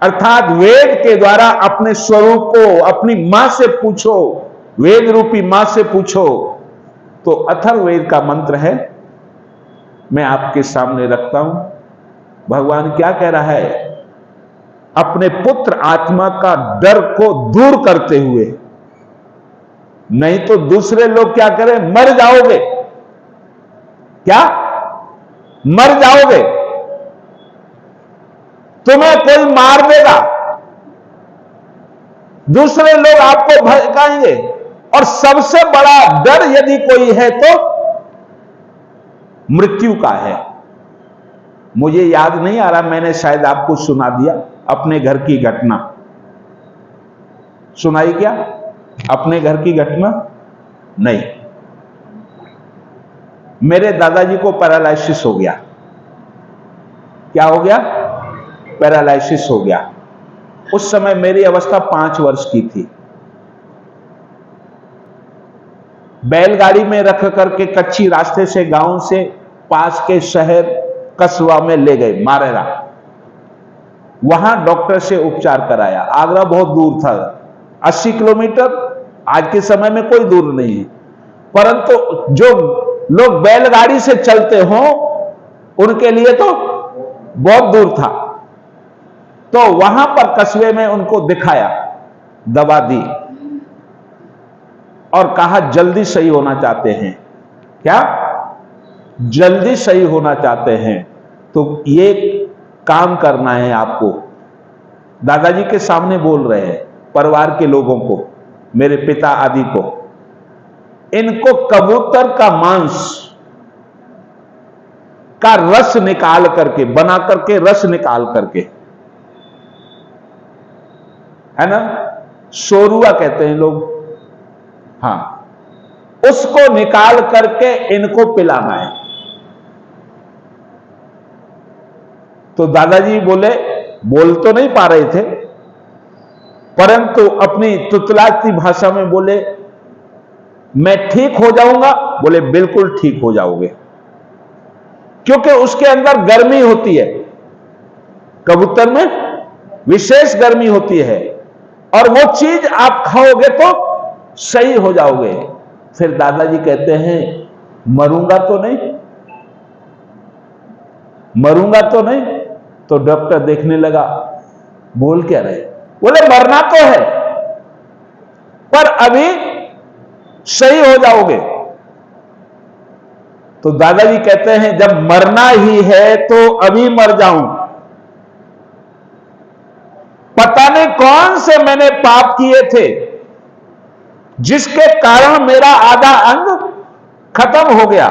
Speaker 3: अर्थात वेद के द्वारा अपने स्वरूप को अपनी मां से पूछो, वेद रूपी मां से पूछो। तो अथर्ववेद का मंत्र है, मैं आपके सामने रखता हूं। भगवान क्या कह रहा है? अपने पुत्र आत्मा का डर को दूर करते हुए नहीं तो दूसरे लोग क्या करें, मर जाओगे, क्या मर जाओगे, तुम्हें कोई मार देगा, दूसरे लोग आपको भड़काएंगे। और सबसे बड़ा डर यदि कोई है तो मृत्यु का है। मुझे याद नहीं आ रहा, मैंने शायद आपको सुना दिया अपने घर की घटना, सुनाई क्या अपने घर की घटना? नहीं, मेरे दादाजी को पैरालिसिस हो गया। क्या हो गया? पैरालिसिस हो गया। उस समय मेरी अवस्था 5 वर्ष की थी। बैलगाड़ी में रख करके कच्ची रास्ते से गांव से पास के शहर कस्बा में ले गए, मारेरा। वहां डॉक्टर से उपचार कराया। आगरा बहुत दूर था, 80 किलोमीटर, आज के समय में कोई दूर नहीं है, परंतु जो लोग बैलगाड़ी से चलते हो उनके लिए तो बहुत दूर था। तो वहां पर कस्बे में उनको दिखाया, दवा दी और कहा जल्दी सही होना चाहते हैं। क्या? जल्दी सही होना चाहते हैं तो ये काम करना है आपको। दादाजी के सामने बोल रहे हैं, परिवार के लोगों को, मेरे पिता आदि को, इनको कबूतर का मांस का रस निकाल करके, बना करके रस निकाल करके, है ना, सोरुआ कहते हैं लोग, हां, उसको निकाल करके इनको पिलाना है। तो दादाजी बोले, बोल तो नहीं पा रहे थे, परंतु अपनी तुतलाती भाषा में बोले, मैं ठीक हो जाऊंगा। बोले बिल्कुल ठीक हो जाओगे, क्योंकि उसके अंदर गर्मी होती है, कबूतर में विशेष गर्मी होती है, और वो चीज आप खाओगे तो सही हो जाओगे। फिर दादाजी कहते हैं, मरूंगा तो नहीं, मरूंगा तो नहीं। तो डॉक्टर देखने लगा, बोल क्या रहे? बोले मरना तो है, पर अभी सही हो जाओगे। तो दादाजी कहते हैं, जब मरना ही है तो अभी मर जाऊं। पता नहीं कौन से मैंने पाप किए थे जिसके कारण मेरा आधा अंग खत्म हो गया।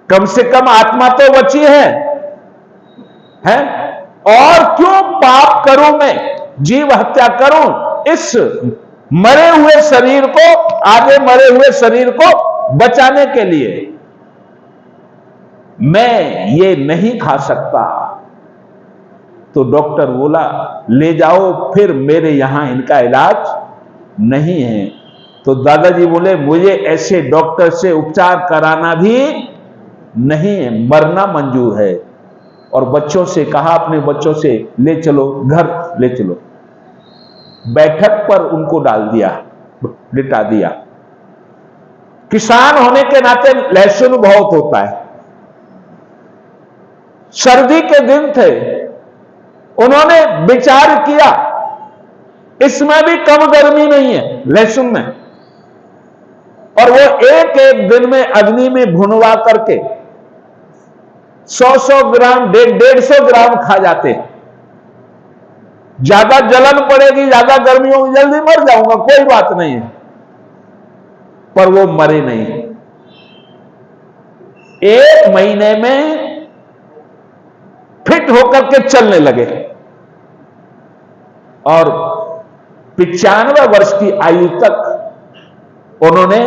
Speaker 3: कम से कम आत्मा तो बची है? और क्यों पाप करूं मैं, जीव हत्या करूं, इस मरे हुए शरीर को, आगे मरे हुए शरीर को बचाने के लिए मैं ये नहीं खा सकता। तो डॉक्टर बोला, ले जाओ, फिर मेरे यहां इनका इलाज नहीं है। तो दादाजी बोले, मुझे ऐसे डॉक्टर से उपचार कराना भी नहीं है, मरना मंजूर है। और बच्चों से कहा, अपने बच्चों से, ले चलो घर, ले चलो। बैठक पर उनको डाल दिया, लिटा दिया। किसान होने के नाते लहसुन बहुत होता है। सर्दी के दिन थे, उन्होंने विचार किया, इसमें भी कम गर्मी नहीं है लहसुन में, और वो एक एक दिन में अग्नि में भुनवा करके 100-100 ग्राम, 150 ग्राम खा जाते। ज्यादा जलन पड़ेगी, ज्यादा गर्मी होगी, जल्दी मर जाऊंगा, कोई बात नहीं है, पर वो मरे नहीं। 1 महीने में फिट होकर के चलने लगे और 95 वर्ष की आयु तक उन्होंने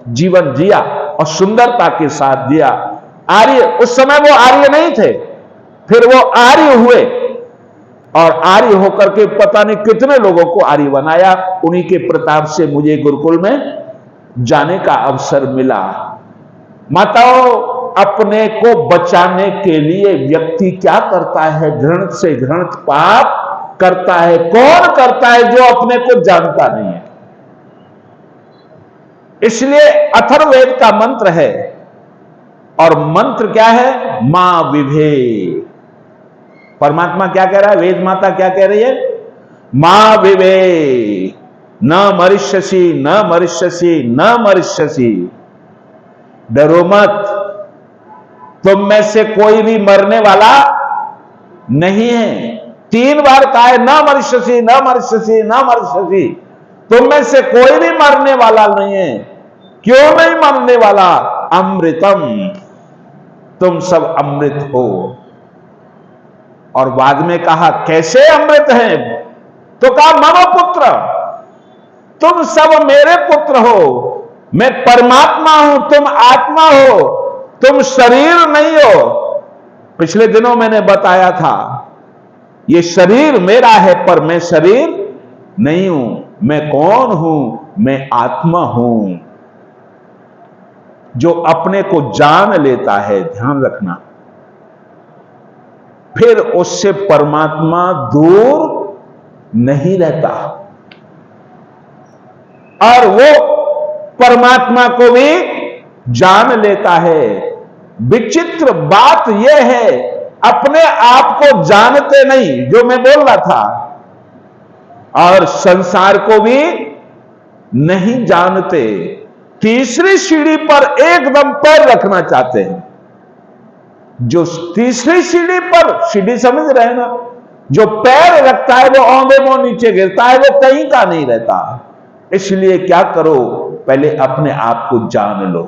Speaker 3: जीवन जिया और सुंदरता के साथ जिया। आर्य, उस समय वो आर्य नहीं थे, फिर वो आर्य हुए और आर्य होकर के पता नहीं कितने लोगों को आर्य बनाया। उन्हीं के प्रताप से मुझे गुरुकुल में जाने का अवसर मिला। माताओं, अपने को बचाने के लिए व्यक्ति क्या करता है? घृणित से घृणित पाप करता है। कौन करता है? जो अपने को जानता नहीं है। इसलिए अथर्ववेद का मंत्र है, और मंत्र क्या है? मां विभे। परमात्मा क्या कह रहा है? वेद माता क्या कह रही है? मां विभे, न मरिष्यसि न मरिष्यसि न मरिष्यसि, डरो मत, तुम में से कोई भी मरने वाला नहीं है। 3 बार कहा है, न मरिष्यसि न मरिष्यसि न मरिष्यसि, तुम में से कोई भी मरने वाला नहीं है। क्यों नहीं मरने वाला? अमृतम, तुम सब अमृत हो। और बाद में कहा कैसे अमृत हैं? तो कहा मम पुत्र, तुम सब मेरे पुत्र हो, मैं परमात्मा हूं, तुम आत्मा हो, तुम शरीर नहीं हो। पिछले दिनों मैंने बताया था ये शरीर मेरा है पर मैं शरीर नहीं हूं। मैं कौन हूं? मैं आत्मा हूं जो अपने को जान लेता है, ध्यान रखना, फिर उससे परमात्मा दूर नहीं रहता और वो परमात्मा को भी जान लेता है। विचित्र बात यह है, अपने आप को जानते नहीं, जो मैं बोल रहा था, और संसार को भी नहीं जानते। तीसरी सीढ़ी पर एकदम पैर रखना चाहते हैं। जो तीसरी सीढ़ी पर, सीढ़ी समझ रहे हैं ना, जो पैर रखता है वो औंधे मुंह नीचे गिरता है, वो कहीं का नहीं रहता। इसलिए क्या करो, पहले अपने आप को जान लो।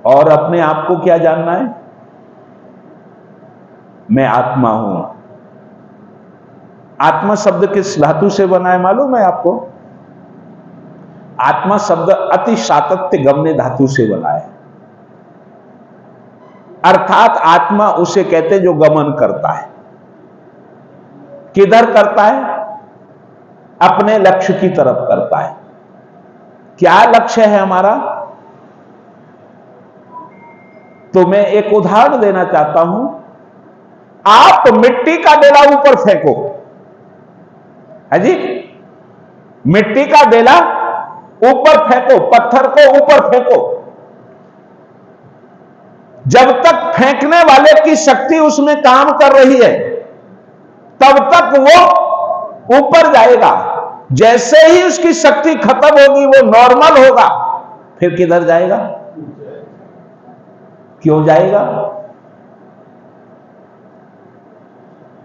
Speaker 3: और अपने आप को क्या जानना है? मैं आत्मा हूं। आत्मा शब्द किस धातु से बना है मालूम है आपको? आत्मा शब्द अति सातत्य गम्य धातु से बना है। अर्थात आत्मा उसे कहते हैं जो गमन करता है। किधर करता है? अपने लक्ष्य की तरफ करता है। क्या लक्ष्य है हमारा? तो मैं एक उदाहरण देना चाहता हूं। आप मिट्टी का डेला ऊपर फेंको, है जी, मिट्टी का डेला ऊपर फेंको, पत्थर को ऊपर फेंको। जब तक फेंकने वाले की शक्ति उसमें काम कर रही है तब तक वो ऊपर जाएगा। जैसे ही उसकी शक्ति खत्म होगी, वो नॉर्मल होगा, फिर किधर जाएगा? क्यों जाएगा?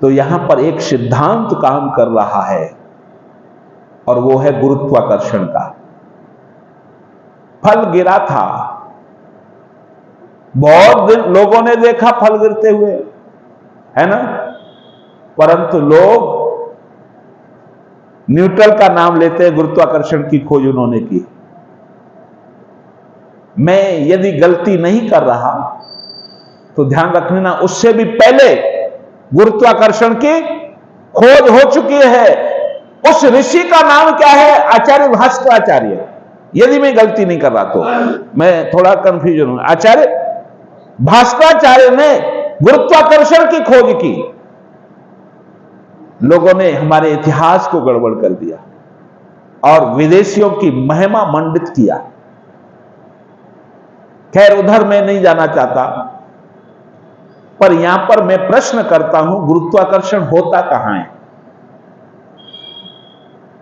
Speaker 3: तो यहां पर एक सिद्धांत काम कर रहा है और वो है गुरुत्वाकर्षण का। फल गिरा था, बहुत लोगों ने देखा फल गिरते हुए, है ना, परंतु लोग न्यूटन का नाम लेते हैं, गुरुत्वाकर्षण की खोज उन्होंने की। मैं यदि गलती नहीं कर रहा तो ध्यान रखना, उससे भी पहले गुरुत्वाकर्षण की खोज हो चुकी है। उस ऋषि का नाम क्या है? आचार्य भास्कराचार्य। यदि मैं गलती नहीं कर रहा तो, मैं थोड़ा कंफ्यूजन हूं। आचार्य भास्कराचार्य ने गुरुत्वाकर्षण की खोज की। लोगों ने हमारे इतिहास को गड़बड़ कर दिया और विदेशियों की महिमा मंडित किया। खैर, उधर मैं नहीं जाना चाहता, पर यहां पर मैं प्रश्न करता हूं, गुरुत्वाकर्षण होता कहां है?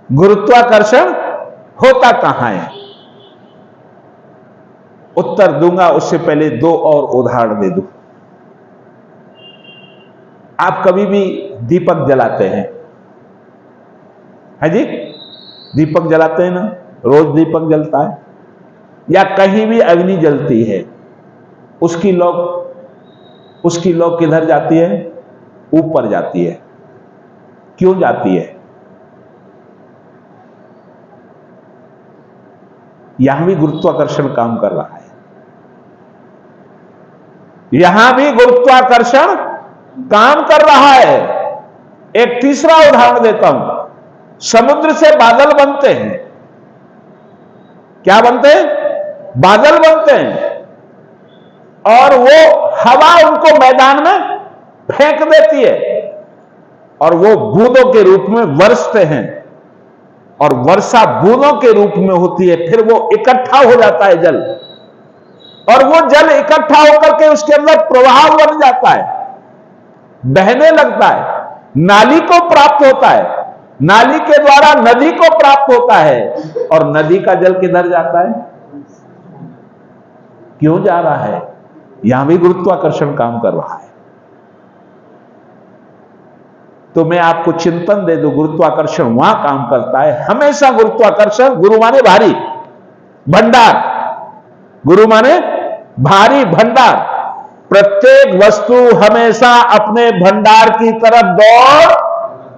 Speaker 3: गुरुत्वाकर्षण होता कहां है? उत्तर दूंगा, उससे पहले 2 और उदाहरण दे दूं। आप कभी भी दीपक जलाते हैं, है जी, दीपक जलाते हैं ना, रोज दीपक जलता है, या कहीं भी अग्नि जलती है, उसकी लौ किधर जाती है? ऊपर जाती है। क्यों जाती है? यहां भी गुरुत्वाकर्षण काम कर रहा है। यहां भी गुरुत्वाकर्षण काम कर रहा है। एक तीसरा उदाहरण देता हूं। समुद्र से बादल बनते हैं। क्या बनते हैं? बादल बनते हैं, और वो हवा उनको मैदान में फेंक देती है और वो बूंदों के रूप में बरसते हैं, और वर्षा बूंदों के रूप में होती है। फिर वो इकट्ठा हो जाता है जल, और वो जल इकट्ठा होकर के उसके अंदर प्रवाह बन जाता है, बहने लगता है, नाली को प्राप्त होता है। नाली के द्वारा नदी को प्राप्त होता है, और नदी का जल किधर जाता है? क्यों जा रहा है? यहां भी गुरुत्वाकर्षण काम कर रहा है। तो मैं आपको चिंतन दे दूं, गुरुत्वाकर्षण वहां काम करता है हमेशा। गुरुत्वाकर्षण, गुरु माने भारी भंडार, गुरु माने भारी भंडार। प्रत्येक वस्तु हमेशा अपने भंडार की तरफ दौड़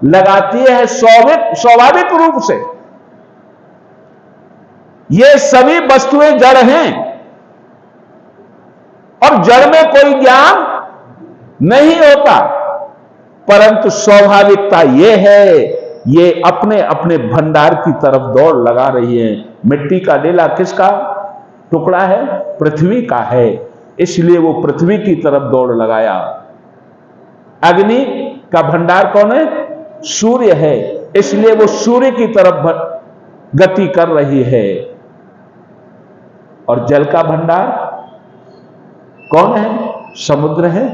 Speaker 3: लगाती है, स्वाभाविक रूप से। ये सभी वस्तुएं जड़ हैं, और जड़ में कोई ज्ञान नहीं होता, परंतु स्वाभाविकता यह है, ये अपने अपने भंडार की तरफ दौड़ लगा रही है। मिट्टी का डेला किसका टुकड़ा है? पृथ्वी का है, इसलिए वो पृथ्वी की तरफ दौड़ लगाया। अग्नि का भंडार कौन है? सूर्य है, इसलिए वो सूर्य की तरफ गति कर रही है। और जल का भंडार कौन है? समुद्र है,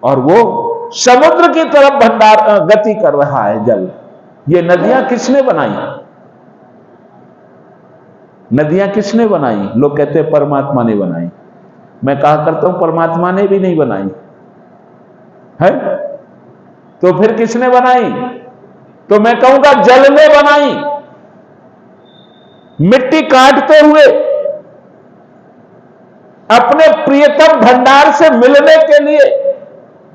Speaker 3: और वो समुद्र की तरफ भंडार गति कर रहा है जल। ये नदियां किसने बनाई? नदियां किसने बनाई? लोग कहते हैं परमात्मा ने बनाई। मैं कहा करता हूं परमात्मा ने भी नहीं बनाई है, तो फिर किसने बनाई? तो मैं कहूंगा जल ने बनाई। मिट्टी काटते हुए अपने प्रियतम भंडार से मिलने के लिए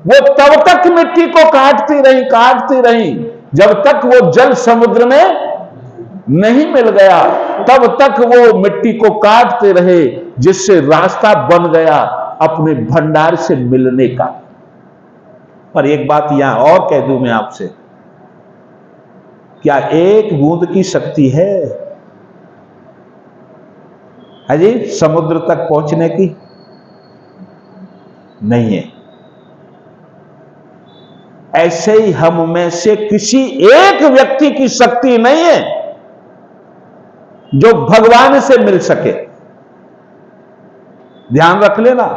Speaker 3: वो तब तक मिट्टी को काटती रही जब तक वो जल समुद्र में नहीं मिल गया, तब तक वो मिट्टी को काटते रहे, जिससे रास्ता बन गया अपने भंडार से मिलने का। पर एक बात यहां और कह दूं मैं आपसे, क्या एक बूंद की शक्ति है जी समुद्र तक पहुंचने की? नहीं है। ऐसे ही हम में से किसी एक व्यक्ति की शक्ति नहीं है जो भगवान से मिल सके। ध्यान रख लेना,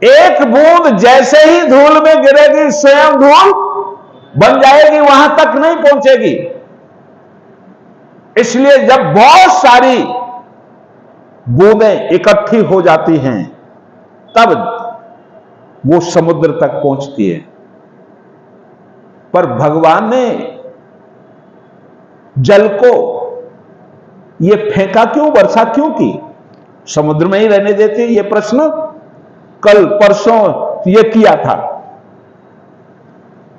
Speaker 3: एक बूंद जैसे ही धूल में गिरेगी स्वयं धूल बन जाएगी, वहां तक नहीं पहुंचेगी। इसलिए जब बहुत सारी बूंदें इकट्ठी हो जाती हैं तब वो समुद्र तक पहुंचती है। पर भगवान ने जल को ये फेंका क्यों, वर्षा क्यों की? समुद्र में ही रहने देते? ये प्रश्न कल परसों ये किया था।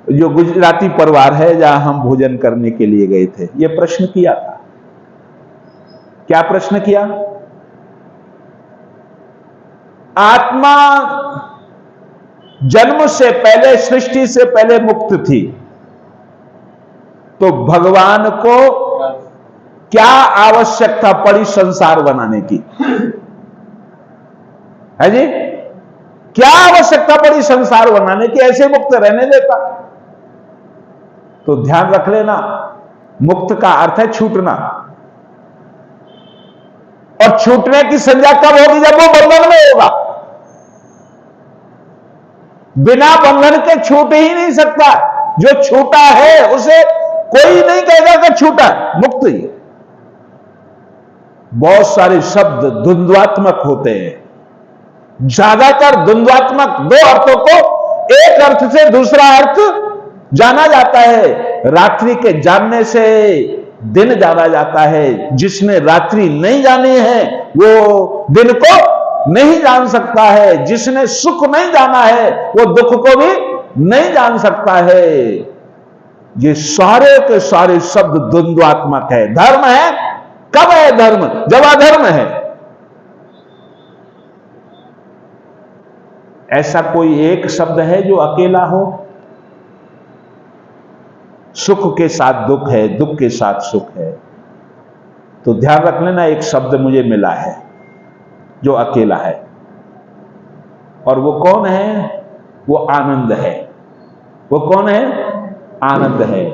Speaker 3: जो गुजराती परिवार है जहां हम भोजन करने के लिए गए थे, ये प्रश्न किया था। क्या प्रश्न किया? आत्मा जन्म से पहले, सृष्टि से पहले मुक्त थी, तो भगवान को क्या आवश्यकता पड़ी संसार बनाने की? है जी, क्या आवश्यकता पड़ी संसार बनाने की? ऐसे मुक्त रहने देता। तो ध्यान रख लेना, मुक्त का अर्थ है छूटना, और छूटने की संज्ञा कब होगी? जब वो बंधन में होगा। बिना बंधन के छूट ही नहीं सकता। जो छूटा है उसे कोई नहीं कहेगा कि छूटा, मुक्त ही। बहुत सारे शब्द द्वंद्वात्मक होते हैं, ज्यादातर द्वंद्वात्मक। दो अर्थों को एक अर्थ से दूसरा अर्थ जाना जाता है। रात्रि के जानने से दिन जाना जाता है। जिसने रात्रि नहीं जानी है वो दिन को नहीं जान सकता है। जिसने सुख नहीं जाना है वो दुख को भी नहीं जान सकता है। ये सारे के सारे शब्द द्वंद्वात्मक है। धर्म है, कब है धर्म? जब अधर्म है। ऐसा कोई एक शब्द है जो अकेला हो? सुख के साथ दुख है, दुख के साथ सुख है। तो ध्यान रख लेना, एक शब्द मुझे मिला है जो अकेला है, और वो कौन है? वो आनंद है। वो कौन है? आनंद है।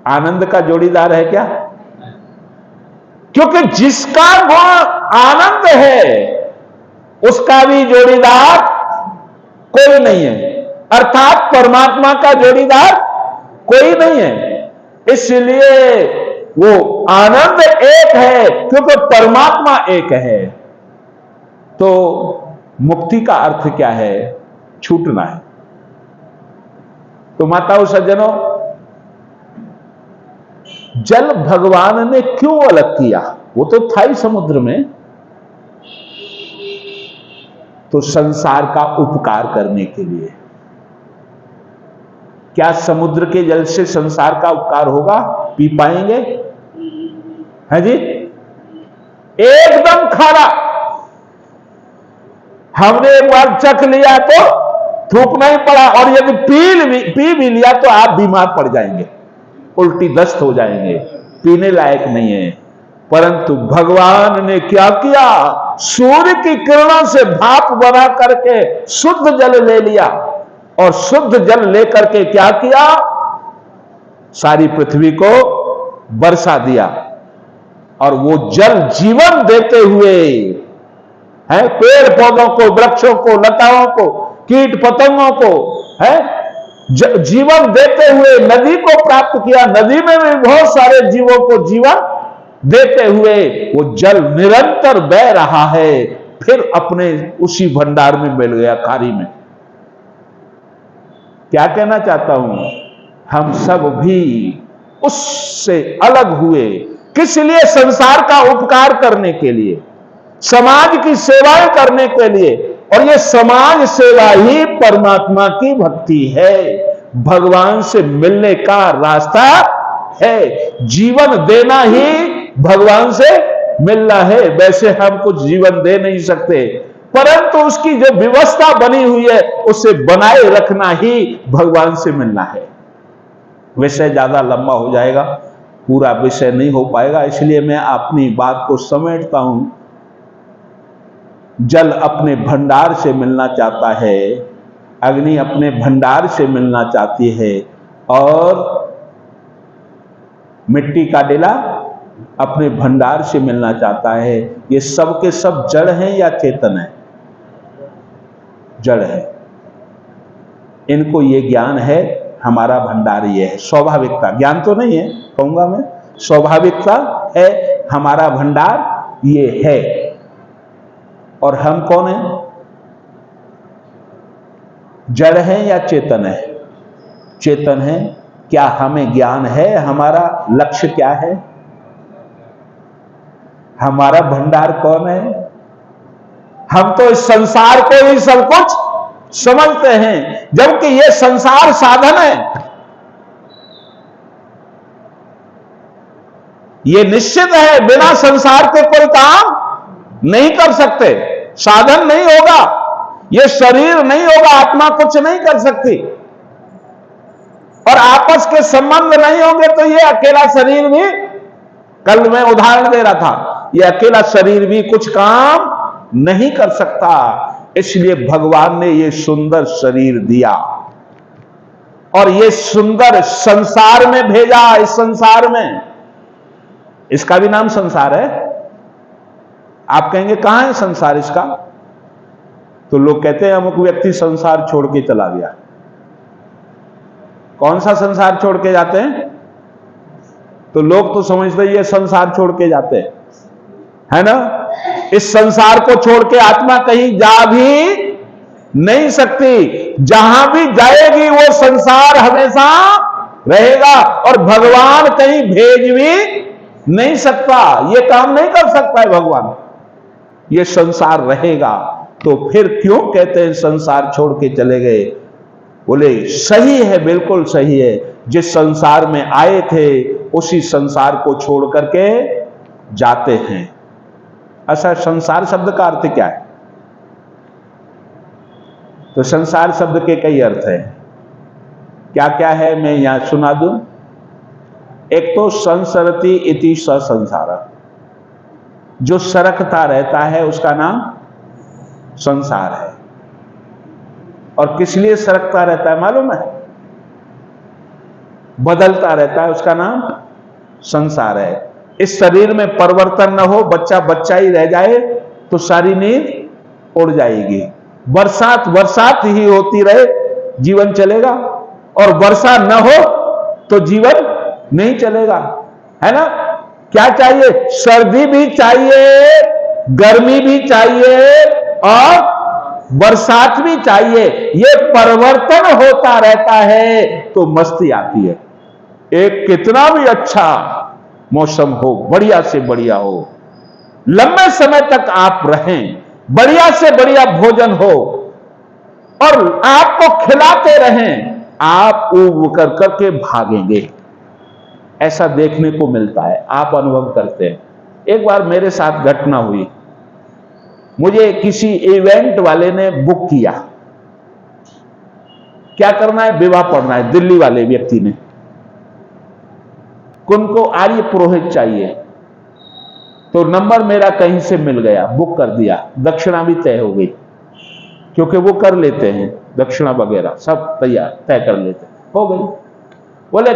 Speaker 3: आनंद का जोड़ीदार है क्या? क्योंकि जिसका गुण आनंद है उसका भी जोड़ीदार कोई नहीं है। अर्थात परमात्मा का जोड़ीदार कोई नहीं है। इसलिए वो आनंद एक है, क्योंकि परमात्मा एक है। तो मुक्ति का अर्थ क्या है? छूटना है। तो माताओं सज्जनों, जल भगवान ने क्यों अलग किया? वो तो था ही समुद्र में, तो संसार का उपकार करने के लिए। क्या समुद्र के जल से संसार का उपकार होगा? पी पाएंगे? है जी? एकदम खारा। हमने एक बार चख लिया तो थूकना ही पड़ा, और यदि पी भी लिया तो आप बीमार पड़ जाएंगे, उल्टी दस्त हो जाएंगे, पीने लायक नहीं है। परंतु भगवान ने क्या किया? सूर्य की किरणों से भाप बना करके शुद्ध जल ले लिया, और शुद्ध जल लेकर के क्या किया? सारी पृथ्वी को बरसा दिया। और वो जल जीवन देते हुए है, पेड़ पौधों को, वृक्षों को, लताओं को, कीट पतंगों को है जीवन देते हुए नदी को प्राप्त किया। नदी में भी बहुत सारे जीवों को जीवन देते हुए वो जल निरंतर बह रहा है, फिर अपने उसी भंडार में मिल गया, खारी में। क्या कहना चाहता हूं? हम सब भी उससे अलग हुए। किस लिए? संसार का उपकार करने के लिए, समाज की सेवाएं करने के लिए। और ये समाज सेवा ही परमात्मा की भक्ति है, भगवान से मिलने का रास्ता है। जीवन देना ही भगवान से मिलना है। वैसे हम कुछ जीवन दे नहीं सकते, परंतु उसकी जो व्यवस्था बनी हुई है उसे बनाए रखना ही भगवान से मिलना है। विषय ज्यादा लंबा हो जाएगा, पूरा विषय नहीं हो पाएगा, इसलिए मैं अपनी बात को समेटता हूं। जल अपने भंडार से मिलना चाहता है, अग्नि अपने भंडार से मिलना चाहती है, और मिट्टी का डेला अपने भंडार से मिलना चाहता है। ये सब के सब जड़ हैं या चेतन है? जड़ है। इनको ये ज्ञान है, हमारा भंडार ये है। स्वाभाविकता, ज्ञान तो नहीं है कहूंगा मैं, स्वाभाविकता है, हमारा भंडार ये है। और हम कौन हैं? जड़ है या चेतन है? चेतन है। क्या हमें ज्ञान है? हमारा लक्ष्य क्या है? हमारा भंडार कौन है? हम तो इस संसार को ही सब कुछ समझते हैं, जबकि ये संसार साधन है। ये निश्चित है, बिना संसार के कोई काम नहीं कर सकते, साधन नहीं होगा, ये शरीर नहीं होगा, आत्मा कुछ नहीं कर सकती, और आपस के संबंध नहीं होंगे तो ये अकेला शरीर भी, कल मैं उदाहरण दे रहा था, ये अकेला शरीर भी कुछ काम नहीं कर सकता। इसलिए भगवान ने ये सुंदर शरीर दिया और ये सुंदर संसार में भेजा। इस संसार में, इसका भी नाम संसार है। आप कहेंगे कहां है संसार इसका? तो लोग कहते हैं अमुक व्यक्ति संसार छोड़ के चला गया। कौन सा संसार छोड़ के जाते हैं? तो लोग तो समझते हैं ये संसार छोड़ के जाते हैं, है ना। इस संसार को छोड़ के आत्मा कहीं जा भी नहीं सकती, जहां भी जाएगी वो संसार हमेशा रहेगा, और भगवान कहीं भेज भी नहीं सकता, ये काम नहीं कर सकता है भगवान, ये संसार रहेगा। तो फिर क्यों कहते हैं संसार छोड़ के चले गए? बोले सही है, बिल्कुल सही है, जिस संसार में आए थे उसी संसार को छोड़ करके जाते हैं। अच्छा, संसार शब्द का अर्थ क्या है? तो संसार शब्द के कई अर्थ हैं। क्या क्या है मैं यहां सुना दूं। एक तो संसरति इति संसार, जो सरकता रहता है उसका नाम संसार है। और किस लिए सरकता रहता है मालूम है? बदलता रहता है, उसका नाम संसार है। इस शरीर में परिवर्तन न हो, बच्चा बच्चा ही रह जाए तो सारी नींद उड़ जाएगी। बरसात बरसात ही होती रहे जीवन चलेगा, और वर्षा न हो तो जीवन नहीं चलेगा, है ना। क्या चाहिए? सर्दी भी चाहिए, गर्मी भी चाहिए और बरसात भी चाहिए। ये परिवर्तन होता रहता है तो मस्ती आती है। एक कितना भी अच्छा मौसम हो, बढ़िया से बढ़िया हो, लंबे समय तक आप रहें, बढ़िया से बढ़िया भोजन हो और आपको खिलाते रहें, आप ऊब कर करके भागेंगे। ऐसा देखने को मिलता है, आप अनुभव करते हैं। एक बार मेरे साथ घटना हुई, मुझे किसी इवेंट वाले ने बुक किया। क्या करना है? विवाह पढ़ना है। दिल्ली वाले व्यक्ति ने, उनको आर्य पुरोहित चाहिए, तो नंबर मेरा कहीं से मिल गया, बुक कर दिया। दक्षिणा भी तय हो गई, क्योंकि वो कर लेते हैं, दक्षिणा वगैरह सब तैयार तय कर लेते, हो गई। बोले,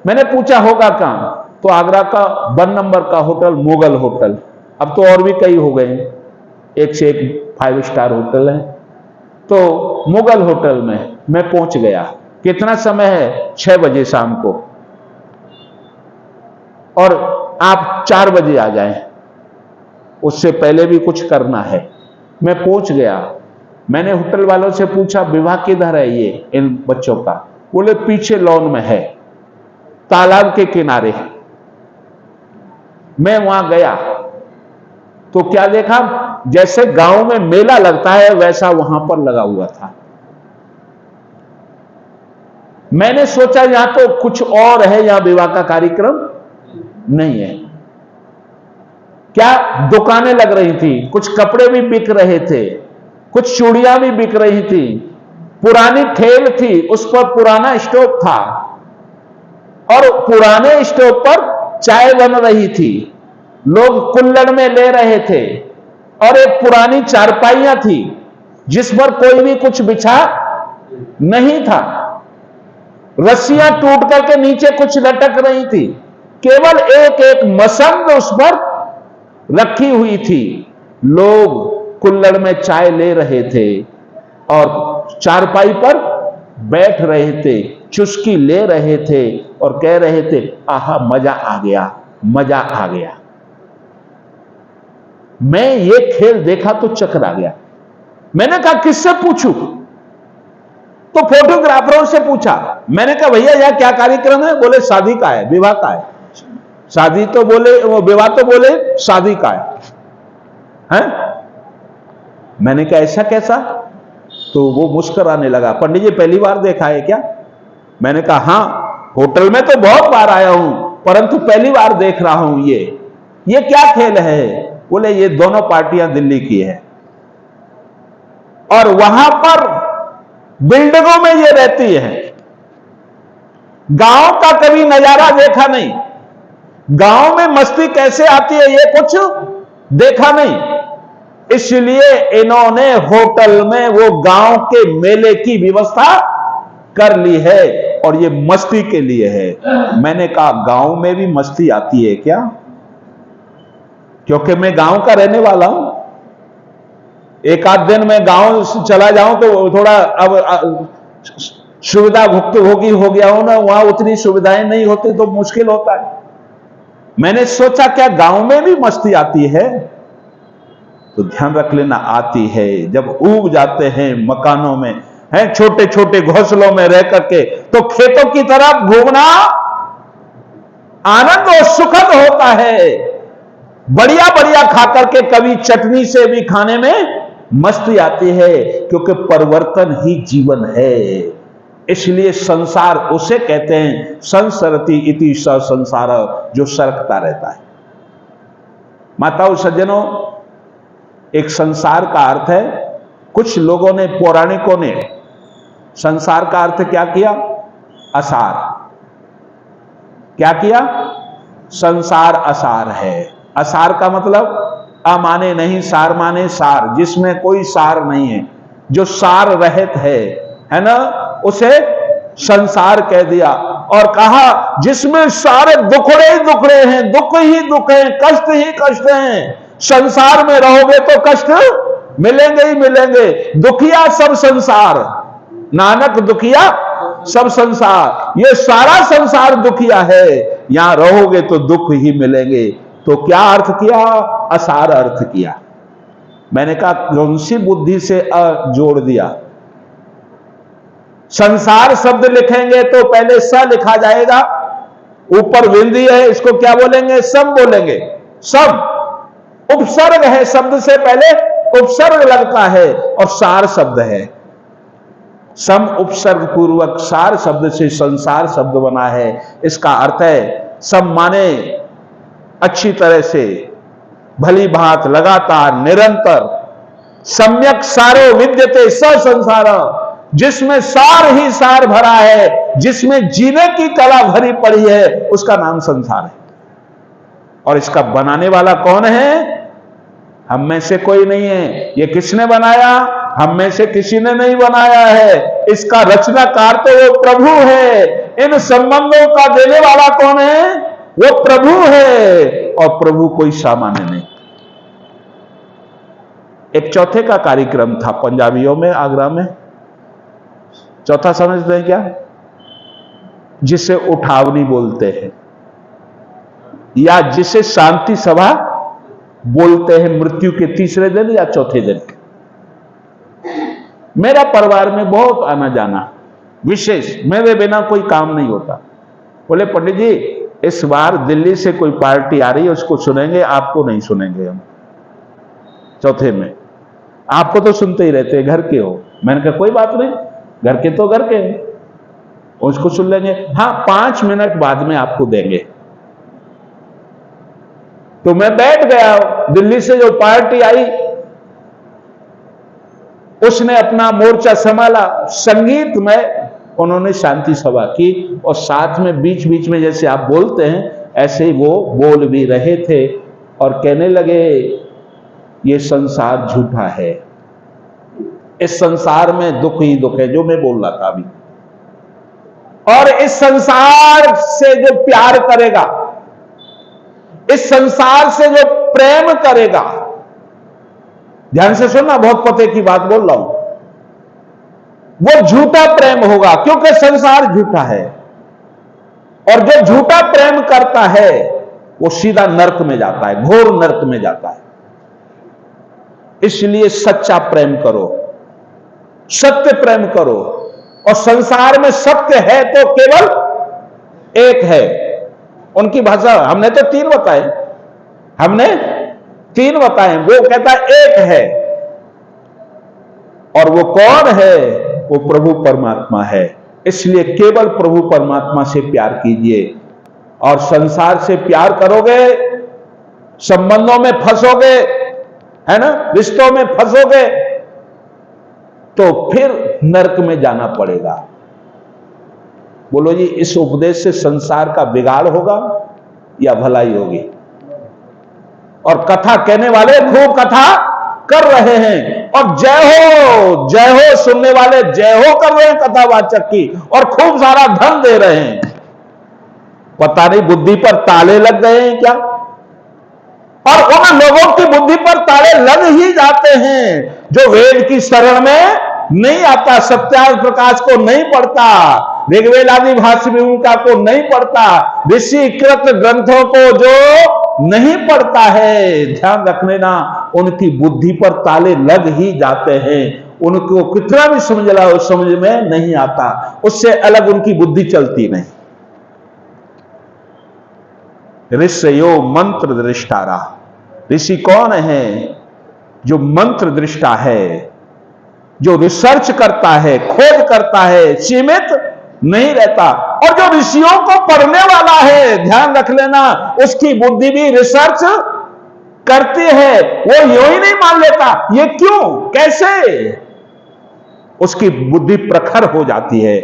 Speaker 3: मैंने पूछा होगा कहां? तो आगरा का 1 नंबर का होटल, मुगल होटल। अब तो और भी कई हो गए हैं, एक से एक 5 स्टार होटल है। तो मुगल होटल में मैं पहुंच गया। कितना समय है? 6 बजे शाम को, और आप 4 बजे आ जाएं, उससे पहले भी कुछ करना है। मैं पहुंच गया। मैंने होटल वालों से पूछा, विवाह किधर है ये इन बच्चों का? बोले पीछे लॉन में है, तालाब के किनारे। मैं वहां गया तो क्या देखा, जैसे गांव में मेला लगता है वैसा वहां पर लगा हुआ था। मैंने सोचा यहां तो कुछ और है, यहां विवाह का कार्यक्रम नहीं है। क्या दुकानें लग रही थी, कुछ कपड़े भी बिक रहे थे, कुछ चूड़ियां भी बिक रही थी, पुरानी ठेल थी, उस पर पुराना स्टोव था और पुराने स्टोव पर चाय बन रही थी, लोग कुल्हड़ में ले रहे थे, और एक पुरानी चारपाइयां थी जिस पर कोई भी कुछ बिछा नहीं था, रस्सियां टूट करके नीचे कुछ लटक रही थी, केवल एक एक मसंद उस पर रखी हुई थी। लोग कुल्हड़ में चाय ले रहे थे और चारपाई पर बैठ रहे थे, चुस्की ले रहे थे और कह रहे थे, आहा मजा आ गया, मजा आ गया। मैं ये खेल देखा तो चक्कर आ गया। मैंने कहा किससे पूछूं? तो फोटोग्राफरों से पूछा। मैंने कहा भैया यह क्या कार्यक्रम है? बोले शादी का है, विवाह का है। शादी तो बोले, वो विवाह तो बोले शादी का है? मैंने कहा ऐसा कैसा? तो वो मुस्कुराने लगा। पंडित जी पहली बार देखा है क्या? मैंने कहा हां, होटल में तो बहुत बार आया हूं, परंतु पहली बार देख रहा हूं। ये क्या खेल है? बोले ये दोनों पार्टियां दिल्ली की है और वहां पर बिल्डिंगों में ये रहती है। गांव का कभी नजारा देखा नहीं, गांव में मस्ती कैसे आती है ये कुछ देखा नहीं, इसलिए इन्होंने होटल में वो गांव के मेले की व्यवस्था कर ली है और ये मस्ती के लिए है। मैंने कहा गांव में भी मस्ती आती है क्या? क्योंकि मैं गांव का रहने वाला हूं। एक आध दिन मैं गांव चला जाऊं तो थोड़ा अब सुविधा भुक्त भोगी हो गया हो ना, वहां उतनी सुविधाएं नहीं होती तो मुश्किल होता है। मैंने सोचा क्या गांव में भी मस्ती आती है? तो ध्यान रख लेना, आती है। जब ऊब जाते हैं मकानों में, हैं छोटे छोटे घोंसलों में रह करके, तो खेतों की तरफ घूमना आनंद और सुखद होता है। बढ़िया बढ़िया खाकर के कभी चटनी से भी खाने में मस्ती आती है, क्योंकि परिवर्तन ही जीवन है। इसलिए संसार उसे कहते हैं संसरति इति स संसार, जो सरकता रहता है। माताओं सज्जनों, एक संसार का अर्थ है, कुछ लोगों ने, पौराणिकों ने संसार का अर्थ क्या किया? असार। क्या किया? संसार असार है। असार का मतलब अ माने नहीं, सार माने सार, जिसमें कोई सार नहीं है, जो सार रहित है ना, उसे संसार कह दिया। और कहा जिसमें सारे दुखड़े ही दुखड़े हैं, दुख ही दुख हैं, कष्ट ही कष्ट हैं। संसार में रहोगे तो कष्ट मिलेंगे ही मिलेंगे। दुखिया सब संसार, नानक दुखिया सब संसार, ये सारा संसार दुखिया है, यहां रहोगे तो दुख ही मिलेंगे। तो क्या अर्थ किया? असार अर्थ किया। मैंने कहा कौन सी बुद्धि से जोड़ दिया? संसार शब्द लिखेंगे तो पहले स लिखा जाएगा, ऊपर बिंदी है, इसको क्या बोलेंगे? सम बोलेंगे। सम उपसर्ग है, शब्द से पहले उपसर्ग लगता है, और सार शब्द है। सम उपसर्ग पूर्वक सार शब्द से संसार शब्द बना है। इसका अर्थ है सम माने अच्छी तरह से, भली भांत, लगातार, निरंतर। सम्यक सारो विद्यते स संसार, जिसमें सार ही सार भरा है, जिसमें जीने की कला भरी पड़ी है, उसका नाम संसार है। और इसका बनाने वाला कौन है? हम में से कोई नहीं है। ये किसने बनाया? हम में से किसी ने नहीं बनाया है। इसका रचनाकार तो वो प्रभु है। इन संबंधों का देने वाला कौन है? वो प्रभु है, और प्रभु कोई सामान्य नहीं। एक चौथे का कार्यक्रम था पंजाबियों में, आगरा में। चौथा समझते हैं क्या? जिसे उठावनी बोलते हैं, या जिसे शांति सभा बोलते हैं, मृत्यु के तीसरे दिन या चौथे दिन। मेरा परिवार में बहुत आना जाना, विशेष, मेरे बिना कोई काम नहीं होता। बोले पंडित जी इस बार दिल्ली से कोई पार्टी आ रही है, उसको सुनेंगे, आपको नहीं सुनेंगे हम चौथे में। आपको तो सुनते ही रहते, घर के हो। मैंने कहा कोई बात नहीं, घर के तो घर के हैं, उसको सुन लेंगे। हाँ 5 मिनट बाद में आपको देंगे। तो मैं बैठ गया। दिल्ली से जो पार्टी आई उसने अपना मोर्चा संभाला, संगीत में उन्होंने शांति सभा की, और साथ में बीच बीच में जैसे आप बोलते हैं ऐसे ही वो बोल भी रहे थे, और कहने लगे ये संसार झूठा है, इस संसार में दुख ही दुख है, जो मैं बोल रहा था अभी। और इस संसार से जो प्यार करेगा, इस संसार से जो प्रेम करेगा, ध्यान से सुनना, बहुत पते की बात बोल रहा हूं, वो झूठा प्रेम होगा, क्योंकि संसार झूठा है। और जो झूठा प्रेम करता है वो सीधा नरक में जाता है, घोर नरक में जाता है। इसलिए सच्चा प्रेम करो, सत्य प्रेम करो। और संसार में सत्य है तो केवल एक है। उनकी भाषा हमने तो 3 बताए, हमने 3 बताए, वो कहता एक है। और वो कौन है? वो प्रभु परमात्मा है। इसलिए केवल प्रभु परमात्मा से प्यार कीजिए। और संसार से प्यार करोगे, संबंधों में फंसोगे, है ना, रिश्तों में फंसोगे, तो फिर नरक में जाना पड़ेगा। बोलो जी, इस उपदेश से संसार का बिगाड़ होगा या भलाई होगी? और कथा कहने वाले खूब कथा कर रहे हैं, और जय हो सुनने वाले जय हो कर रहे हैं कथावाचक की, और खूब सारा धन दे रहे हैं। पता नहीं बुद्धि पर ताले लग गए हैं क्या? और उन लोगों की बुद्धि पर ताले लग ही जाते हैं जो वेद की शरण में नहीं आता, सत्यार्थ प्रकाश को नहीं पढ़ता, ऋग्वेद आदि भाष्य भूमिका को नहीं पढ़ता, ऋषि कृत ग्रंथों को जो नहीं पढ़ता है। ध्यान रखने ना, उनकी बुद्धि पर ताले लग ही जाते हैं। उनको कितना भी समझ लो, समझ में नहीं आता, उससे अलग उनकी बुद्धि चलती नहीं। ऋषयो मंत्र दृष्टारा, ऋषि कौन है? जो मंत्र दृष्टा है, जो रिसर्च करता है, खोज करता है, सीमित नहीं रहता। और जो ऋषियों को पढ़ने वाला है, ध्यान रख लेना, उसकी बुद्धि भी रिसर्च करती है। वो यूं ही नहीं मान लेता, ये क्यों, कैसे, उसकी बुद्धि प्रखर हो जाती है।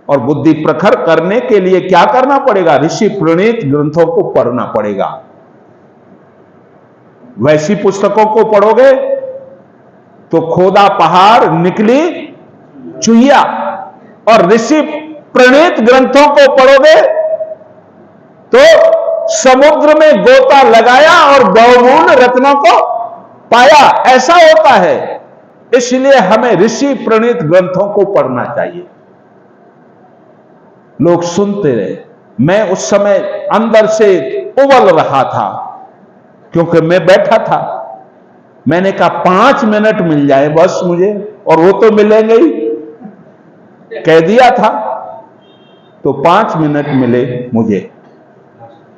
Speaker 3: और बुद्धि प्रखर करने के लिए क्या करना पड़ेगा? ऋषि प्रणीत ग्रंथों को पढ़ना पड़ेगा। वैसी पुस्तकों को पढ़ोगे तो खोदा पहाड़ निकली चुहिया, और ऋषि प्रणीत ग्रंथों को पढ़ोगे तो समुद्र में गोता लगाया और बहुमूल्य रत्नों को पाया। ऐसा होता है। इसलिए हमें ऋषि प्रणीत ग्रंथों को पढ़ना चाहिए। लोग सुनते रहे, मैं उस समय अंदर से उबल रहा था, क्योंकि मैं बैठा था। मैंने कहा 5 मिनट मिल जाए बस मुझे, और वो तो मिलेंगे ही, कह दिया था। तो 5 मिनट मिले मुझे,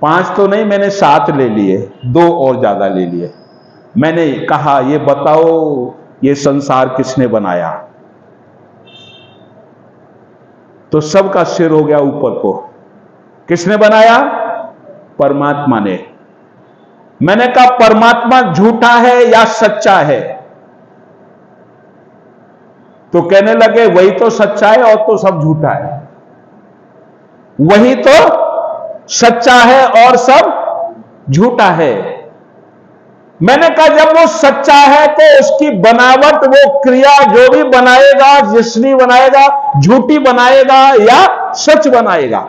Speaker 3: 5 तो नहीं, मैंने 7 ले लिए, 2 और ज्यादा ले लिए। मैंने कहा ये बताओ ये संसार किसने बनाया? तो सबका सिर हो गया ऊपर को। किसने बनाया? परमात्मा ने। मैंने कहा परमात्मा झूठा है या सच्चा है? तो कहने लगे वही तो सच्चा है और तो सब झूठा है। वही तो सच्चा है और सब झूठा है। मैंने कहा जब वो सच्चा है तो उसकी बनावट, वो क्रिया जो भी बनाएगा, जिसने बनाएगा, झूठी बनाएगा या सच बनाएगा?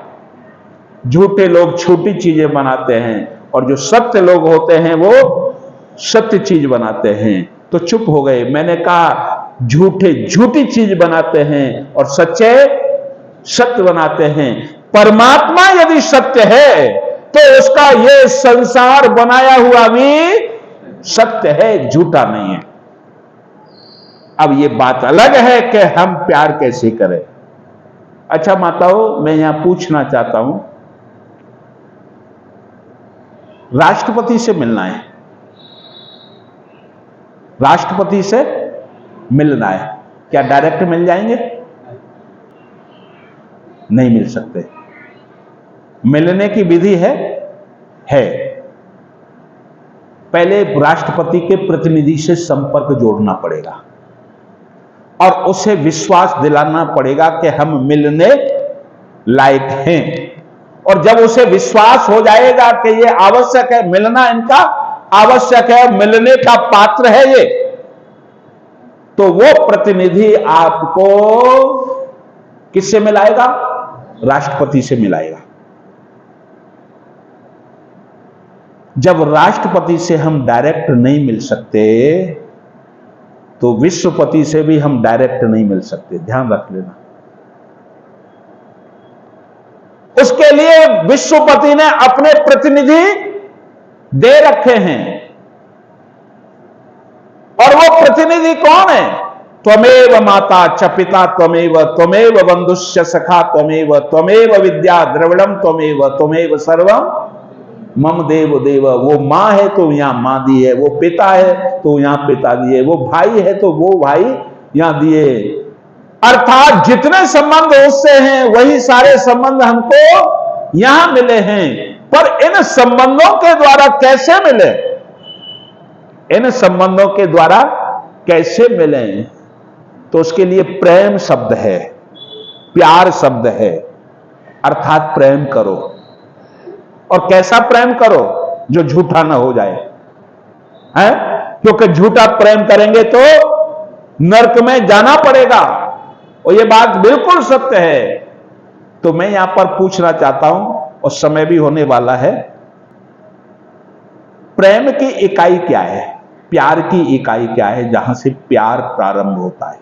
Speaker 3: झूठे लोग झूठी चीजें बनाते हैं और जो सत्य लोग होते हैं वो सत्य चीज बनाते हैं। तो चुप हो गए। मैंने कहा झूठे झूठी चीज बनाते हैं और सच्चे सत्य बनाते हैं। परमात्मा यदि सत्य है तो उसका ये संसार बनाया हुआ भी सत्य है, झूठा नहीं है। अब ये बात अलग है कि हम प्यार कैसे करें। अच्छा माताओं, मैं यहां पूछना चाहता हूं, राष्ट्रपति से मिलना है, राष्ट्रपति से मिलना है, क्या डायरेक्ट मिल जाएंगे? नहीं मिल सकते। मिलने की विधि है। पहले राष्ट्रपति के प्रतिनिधि से संपर्क जोड़ना पड़ेगा और उसे विश्वास दिलाना पड़ेगा कि हम मिलने लायक हैं। और जब उसे विश्वास हो जाएगा कि ये आवश्यक है, मिलना इनका आवश्यक है, मिलने का पात्र है ये, तो वो प्रतिनिधि आपको किससे मिलाएगा? राष्ट्रपति से मिलाएगा। जब राष्ट्रपति से हम डायरेक्ट नहीं मिल सकते तो विश्वपति से भी हम डायरेक्ट नहीं मिल सकते, ध्यान रख लेना। उसके लिए विश्वपति ने अपने प्रतिनिधि दे रखे हैं। और वो प्रतिनिधि कौन है? त्वमेव माता च पिता त्वमेव, त्वमेव बंधुश्च सखा त्वमेव, त्वमेव विद्या द्रविड़म त्वमेव, त्वमेव सर्वम मम देव देव। वो मां है तो यहां मां दी है, वो पिता है तो यहां पिता दिए, वो भाई है तो वो भाई यहां दिए। अर्थात जितने संबंध उससे हैं वही सारे संबंध हमको यहां मिले हैं। पर इन संबंधों के द्वारा कैसे मिले? इन संबंधों के द्वारा कैसे मिले? तो उसके लिए प्रेम शब्द है, प्यार शब्द है। अर्थात प्रेम करो। और कैसा प्रेम करो? जो झूठा ना हो जाए, है? क्योंकि झूठा प्रेम करेंगे तो नरक में जाना पड़ेगा, और यह बात बिल्कुल सत्य है। तो मैं यहां पर पूछना चाहता हूं, और समय भी होने वाला है, प्रेम की इकाई क्या है? प्यार की इकाई क्या है जहां से प्यार प्रारंभ होता है?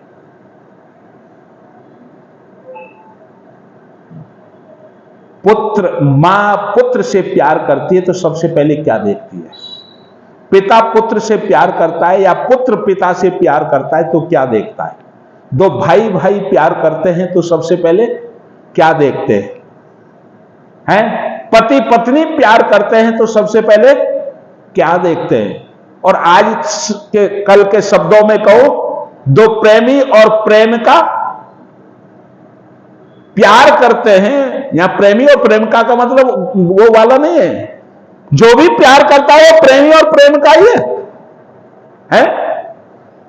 Speaker 3: पुत्र, मां पुत्र से प्यार करती है तो सबसे पहले क्या देखती है? पिता पुत्र से प्यार करता है या पुत्र पिता से प्यार करता है तो क्या देखता है? दो भाई भाई प्यार करते हैं तो सबसे पहले क्या देखते हैं? पति पत्नी प्यार करते हैं तो सबसे पहले क्या देखते हैं? और आज के कल के शब्दों में कहो, दो प्रेमी और प्रेमिका प्यार करते हैं, या प्रेमी और प्रेमिका का मतलब वो वाला नहीं है। जो भी प्यार करता है वो प्रेमी और प्रेमिका ही है?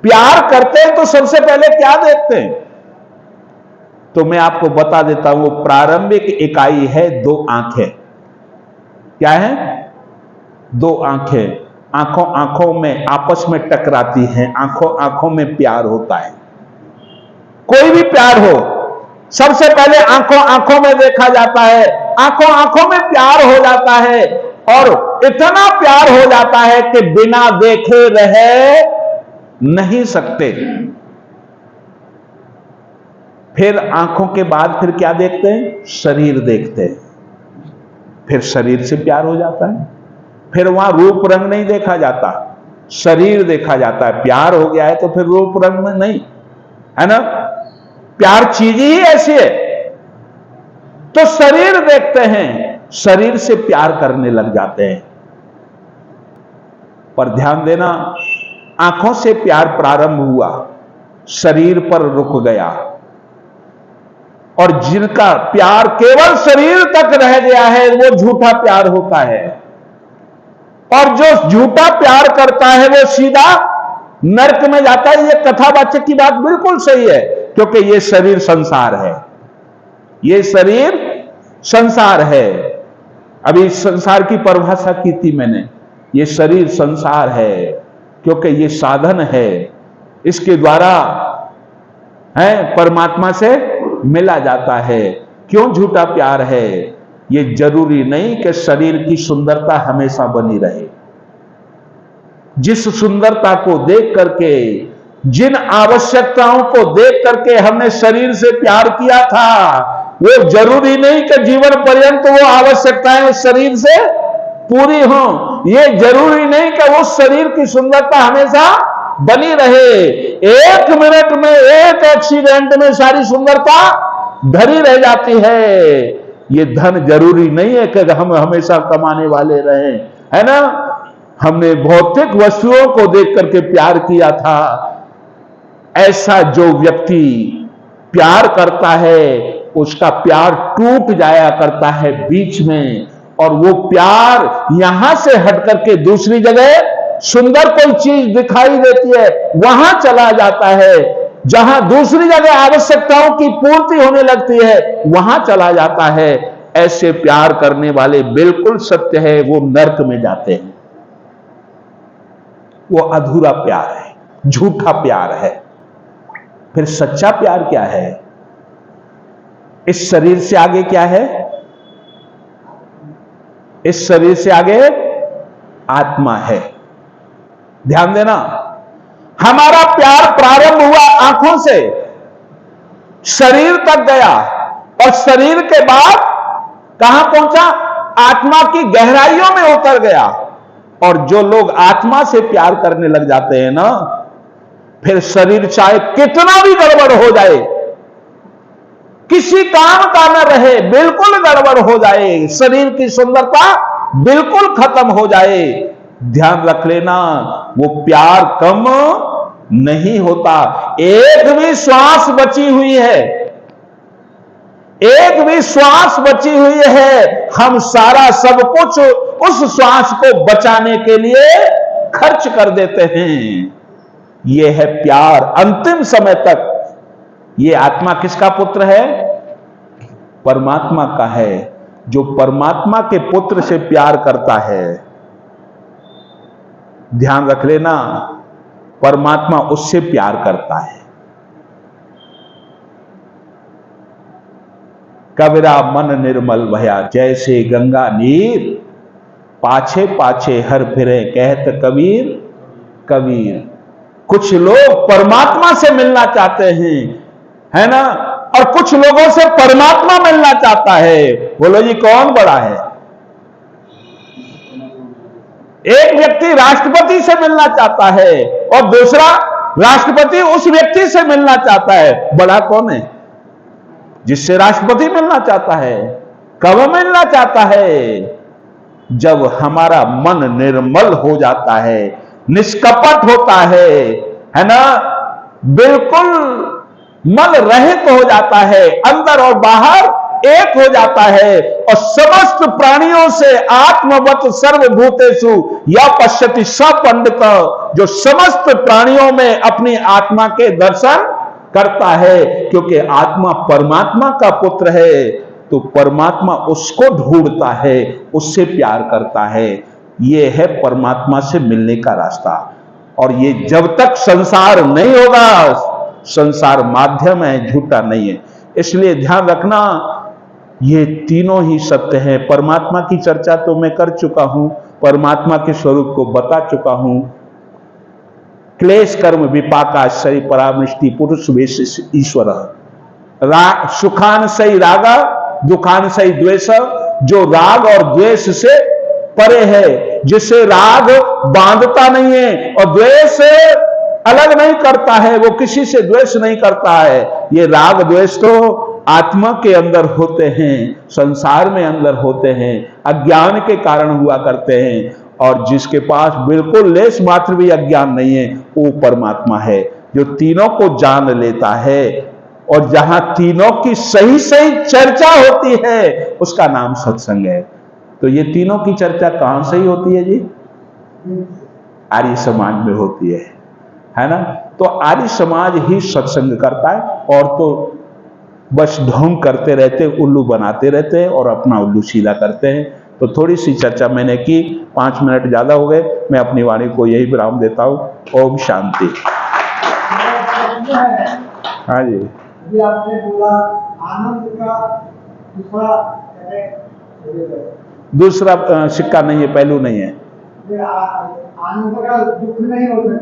Speaker 3: प्यार करते हैं तो सबसे पहले क्या देखते हैं? तो मैं आपको बता देता हूं, वो प्रारंभिक इकाई है दो आंखें। क्या है? दो आंखें। आंखों आंखों में आपस में टकराती हैं, आंखों आंखों में प्यार होता है। कोई भी प्यार हो, सबसे पहले आंखों आंखों में देखा जाता है, आंखों आंखों में प्यार हो जाता है, और इतना प्यार हो जाता है कि बिना देखे रह नहीं सकते। फिर आंखों के बाद फिर क्या देखते हैं? शरीर देखते हैं। फिर शरीर से प्यार हो जाता है। फिर वहां रूप रंग नहीं देखा जाता, शरीर देखा जाता है। प्यार हो गया है तो फिर रूप रंग में नहीं, है ना? प्यार चीज ही ऐसी है। तो शरीर देखते हैं, शरीर से प्यार करने लग जाते हैं। पर ध्यान देना, आंखों से प्यार प्रारंभ हुआ, शरीर पर रुक गया, और जिनका प्यार केवल शरीर तक रह गया है वो झूठा प्यार होता है। और जो झूठा प्यार करता है वो सीधा नरक में जाता है। ये कथावाचक की बात बिल्कुल सही है, क्योंकि ये शरीर संसार है, ये शरीर संसार है। अभी संसार की परिभाषा की थी मैंने, ये शरीर संसार है क्योंकि ये साधन है, इसके द्वारा है परमात्मा से मिला जाता है। क्यों झूठा प्यार है? ये जरूरी नहीं कि शरीर की सुंदरता हमेशा बनी रहे। जिस सुंदरता को देख करके, जिन आवश्यकताओं को देख करके हमने शरीर से प्यार किया था, वो जरूरी नहीं कि जीवन पर्यंत वो आवश्यकताएं उस शरीर से पूरी हों। ये जरूरी नहीं कि उस शरीर की सुंदरता हमेशा बनी रहे। एक मिनट में, एक एक्सीडेंट में सारी सुंदरता धरी रह जाती है। ये धन जरूरी नहीं है कि हम हमेशा कमाने वाले रहें, है ना? हमने भौतिक वस्तुओं को देख करके प्यार किया था। ऐसा जो व्यक्ति प्यार करता है उसका प्यार टूट जाया करता है बीच में, और वो प्यार यहां से हट करके दूसरी जगह सुंदर कोई चीज दिखाई देती है वहां चला जाता है। जहां दूसरी जगह आवश्यकताओं की पूर्ति होने लगती है वहां चला जाता है। ऐसे प्यार करने वाले, बिल्कुल सत्य है, वो नरक में जाते हैं। वो अधूरा प्यार है, झूठा प्यार है। फिर सच्चा प्यार क्या है? इस शरीर से आगे क्या है? इस शरीर से आगे आत्मा है। ध्यान देना, हमारा प्यार प्रारंभ हुआ आंखों से, शरीर तक गया, और शरीर के बाद कहां पहुंचा? आत्मा की गहराइयों में उतर गया। और जो लोग आत्मा से प्यार करने लग जाते हैं ना, फिर शरीर चाहे कितना भी गड़बड़ हो जाए, किसी काम का न रहे, बिल्कुल गड़बड़ हो जाए, शरीर की सुंदरता बिल्कुल खत्म हो जाए, ध्यान रख लेना वो प्यार कम नहीं होता। एक भी श्वास बची हुई है, एक भी श्वास बची हुई है, हम सारा सब कुछ उस श्वास को बचाने के लिए खर्च कर देते हैं। यह है प्यार अंतिम समय तक। ये आत्मा किसका पुत्र है? परमात्मा का है। जो परमात्मा के पुत्र से प्यार करता है, ध्यान रख लेना, परमात्मा उससे प्यार करता है। कबीरा मन निर्मल भया, जैसे गंगा नीर, पाछे पाछे हर फिरे, कहत कबीर कबीर। कुछ लोग परमात्मा से मिलना चाहते हैं, है ना, और कुछ लोगों से परमात्मा मिलना चाहता है। बोलो जी कौन बड़ा है? एक व्यक्ति राष्ट्रपति से मिलना चाहता है और दूसरा राष्ट्रपति उस व्यक्ति से मिलना चाहता है। बड़ा कौन है? जिससे राष्ट्रपति मिलना चाहता है। कब मिलना चाहता है? जब हमारा मन निर्मल हो जाता है, निष्कपट होता है ना, बिल्कुल मन रहित हो जाता है, अंदर और बाहर एक हो जाता है, और समस्त प्राणियों से आत्मवत सर्वभूतेषु या पश्यति स पंडित, जो समस्त प्राणियों में अपनी आत्मा के दर्शन करता है। क्योंकि आत्मा परमात्मा का पुत्र है, तो परमात्मा उसको ढूंढता है, उससे प्यार करता है। यह है परमात्मा से मिलने का रास्ता। और ये जब तक संसार नहीं होगा, संसार माध्यम है, झूठा नहीं है। इसलिए ध्यान रखना, ये तीनों ही सत्य हैं। परमात्मा की चर्चा तो मैं कर चुका हूं, परमात्मा के स्वरूप को बता चुका हूं। क्लेश कर्म विपाका शरीर परामृष्टि पुरुष वेश ईश्वर। सुखान सही रागा दुखान सही द्वेष, जो राग और द्वेष से परे है, जिसे राग बांधता नहीं है और द्वेष अलग नहीं करता है, वो किसी से द्वेष नहीं करता है। ये राग द्वेष तो आत्मा के अंदर होते हैं, संसार में अंदर होते हैं, अज्ञान के कारण हुआ करते हैं। और जिसके पास बिल्कुल लेश मात्र भी अज्ञान नहीं है, वो परमात्मा है जो तीनों को जान लेता है। और जहां तीनों की सही सही चर्चा होती है उसका नाम सत्संग है। तो ये तीनों की चर्चा कहां सही होती है जी? आर्य समाज में होती है ना। तो आर्य समाज ही सत्संग करता है, और तो बस ढोंग करते रहते, उल्लू बनाते रहते हैं और अपना उल्लू सीधा करते हैं। तो थोड़ी सी चर्चा मैंने की, 5 मिनट ज्यादा हो गए, मैं अपनी वाणी को यही विराम देता हूं। ओम शांति। हाँ जी,
Speaker 4: आपने बोला आनंद का
Speaker 3: दूसरा सिक्का नहीं है, पहलू नहीं है।
Speaker 4: आनंद का दुख नहीं हो सकता।